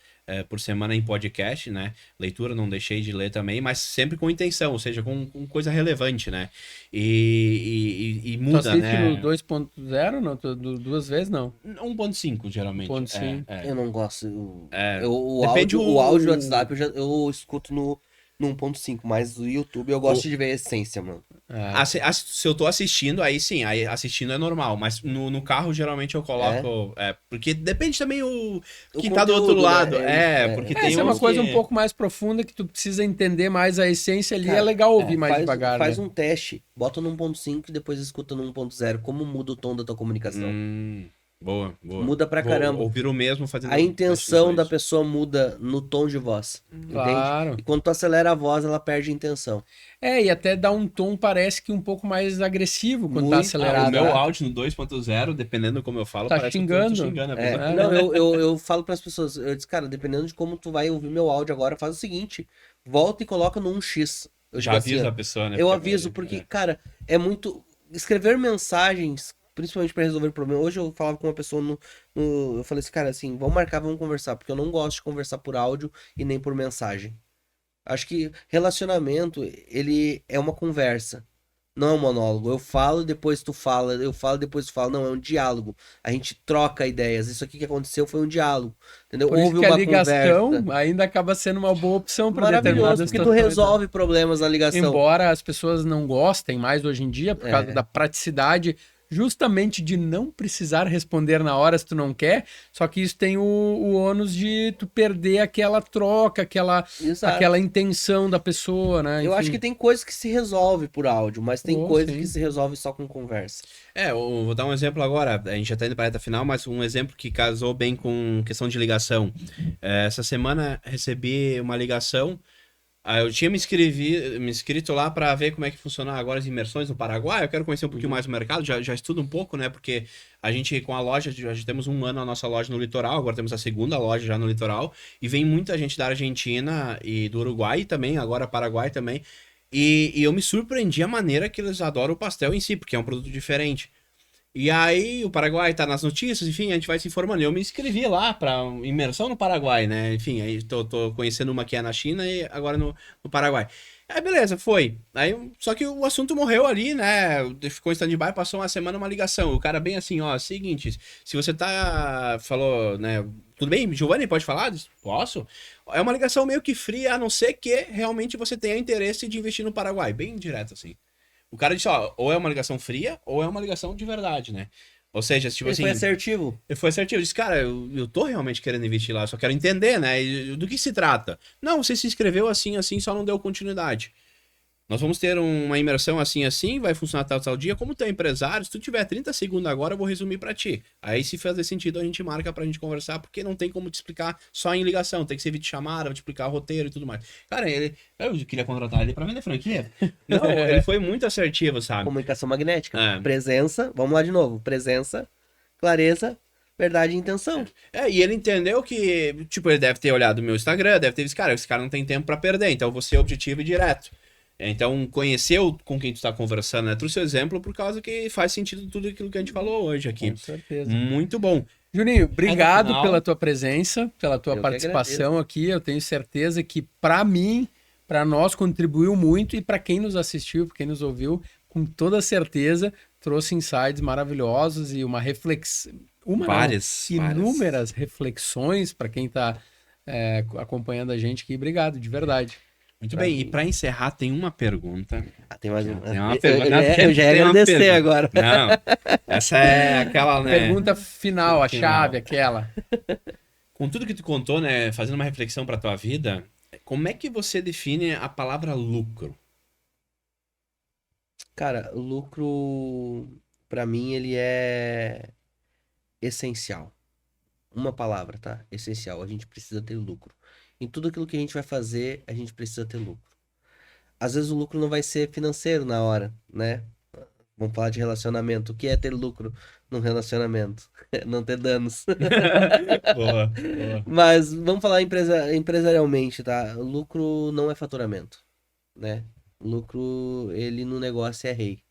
por semana em podcast, né? Leitura não deixei de ler também, mas sempre com intenção, ou seja, com coisa relevante, né? E muda, tu assiste né? no 2.0, não? Duas vezes, não? 1.5, geralmente. 1.5. Eu não gosto. O Depende áudio do WhatsApp eu escuto no 1.5, mas o YouTube eu gosto de ver a essência, mano. Se eu tô assistindo, aí sim, aí assistindo é normal, mas no carro geralmente eu coloco, porque depende também quem tá do outro lado, porque tem essa é uma uns coisa que... um pouco mais profunda que tu precisa entender mais a essência ali, é legal ouvir mais devagar, Faz né? um teste, bota no 1.5 e depois escuta no 1.0, como muda o tom da tua comunicação. Boa. Muda pra caramba. Ouvir o mesmo fazendo... A intenção da pessoa muda no tom de voz, Claro. entende? E quando tu acelera a voz, ela perde a intenção. E até dá um tom, parece que um pouco mais agressivo quando tá acelerado. O meu áudio no 2.0, dependendo como eu falo, tá parece xingando. que eu tô xingando a pessoa. Não, eu falo pras pessoas, eu disse, cara, dependendo de como tu vai ouvir meu áudio agora, faz o seguinte, volta e coloca no 1x. Eu Já avisa a pessoa, né? Eu aviso, porque, cara, é muito... Escrever mensagens, principalmente pra resolver problema. Hoje eu falava com uma pessoa eu falei assim, cara, assim, vamos marcar, vamos conversar, porque eu não gosto de conversar por áudio e nem por mensagem. Acho que relacionamento, ele é uma conversa, não é um monólogo. Eu falo, depois tu fala, eu falo, depois tu fala. Não, é um diálogo. A gente troca ideias. Isso aqui que aconteceu foi um diálogo, entendeu? Por isso Houve que a uma ligação conversa. ainda acaba sendo uma boa opção para Maravilhoso, determinadas porque tu situações. resolve problemas na ligação. Embora as pessoas não gostem mais hoje em dia, por causa da praticidade, justamente de não precisar responder na hora se tu não quer, só que isso tem o ônus de tu perder aquela troca, aquela intenção da pessoa, né? Eu acho que tem coisas que se resolve por áudio, mas tem coisas sim. que se resolve só com conversa. Eu vou dar um exemplo agora, a gente já tá indo pra reta final, mas um exemplo que casou bem com questão de ligação. Essa semana recebi uma ligação. Eu tinha me inscrito lá para ver como é que funciona agora as imersões no Paraguai. Eu quero conhecer um pouquinho mais o mercado, já estudo um pouco, né? Porque a gente, com a loja, já temos 1 ano a nossa loja no litoral, agora temos a segunda loja já no litoral, e vem muita gente da Argentina e do Uruguai também, agora Paraguai também. E eu me surpreendi a maneira que eles adoram o pastel em si, porque é um produto diferente. E aí, o Paraguai tá nas notícias, enfim, a gente vai se informando. Eu me inscrevi lá pra imersão no Paraguai, né? Enfim, aí tô conhecendo uma que é na China e agora no Paraguai. Aí, beleza, foi. Aí, só que o assunto morreu ali, né? Ficou em stand-by, passou uma semana, uma ligação. O cara bem assim, ó, seguinte, se você falou, né? Tudo bem, Giovanni, pode falar? Posso? É uma ligação meio que fria, a não ser que realmente você tenha interesse de investir no Paraguai. Bem direto, assim. O cara disse, ó, ou é uma ligação fria, ou é uma ligação de verdade, né? Ou seja, tipo assim... Ele foi assertivo. Ele foi assertivo. Eu disse, cara, eu tô realmente querendo investir lá, só quero entender, né? Do que se trata. Não, você se inscreveu assim, só não deu continuidade. Nós vamos ter uma imersão assim, vai funcionar tal dia. Como tu é empresário, se tu tiver 30 segundos agora, eu vou resumir pra ti. Aí, se fazer sentido, a gente marca pra gente conversar, porque não tem como te explicar só em ligação. Tem que ser vídeo chamada, vou te explicar o roteiro e tudo mais. Cara, eu queria contratar ele pra vender franquia. Não, ele foi muito assertivo, sabe? Comunicação magnética. Presença, vamos lá de novo. Presença, clareza, verdade e intenção. E ele entendeu que, tipo, ele deve ter olhado o meu Instagram, deve ter visto, cara, esse cara não tem tempo pra perder, então eu vou ser objetivo e direto. Então, conheceu com quem tu está conversando, né? Trouxe o exemplo por causa que faz sentido tudo aquilo que a gente falou hoje aqui. Com certeza. Muito bom. Juninho, obrigado pela tua presença, pela tua participação agradeço. aqui. Eu tenho certeza que, para mim, para nós contribuiu muito e para quem nos assistiu, para quem nos ouviu, com toda certeza trouxe insights maravilhosos e uma reflexão, inúmeras reflexões para quem está acompanhando a gente aqui. Obrigado, de verdade. Muito bem, e para encerrar, tem uma pergunta. Tem mais uma. Tem uma pergunta. Eu já ia agradecer agora. Não, essa é aquela, né? Pergunta final, a chave, aquela. Com tudo que tu contou, né, fazendo uma reflexão para tua vida, como é que você define a palavra lucro? Cara, o lucro, pra mim, ele é essencial. Uma palavra, tá? Essencial. A gente precisa ter lucro. Em tudo aquilo que a gente vai fazer, a gente precisa ter lucro. Às vezes o lucro não vai ser financeiro na hora, né? Vamos falar de relacionamento. O que é ter lucro num relacionamento? Não ter danos. Boa, boa. Mas vamos falar empresarialmente, tá? O lucro não é faturamento, né? O lucro, ele no negócio é rei,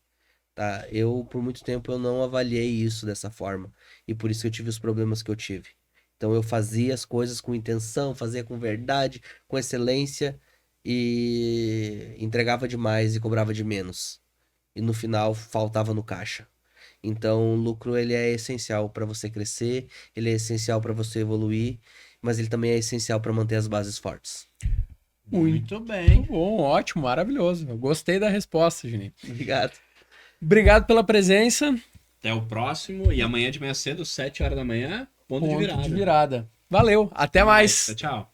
tá? Por muito tempo, eu não avaliei isso dessa forma. E por isso que eu tive os problemas que eu tive. Então, eu fazia as coisas com intenção, fazia com verdade, com excelência e entregava demais e cobrava de menos. E no final, faltava no caixa. Então, o lucro, ele é essencial para você crescer, ele é essencial para você evoluir, mas ele também é essencial para manter as bases fortes. Muito bem. Muito bom, ótimo, maravilhoso. Eu gostei da resposta, Juninho. Obrigado. Obrigado pela presença. Até o próximo. E amanhã de manhã cedo, 7 horas da manhã, ponto de virada. Valeu, até mais. Tchau, tchau.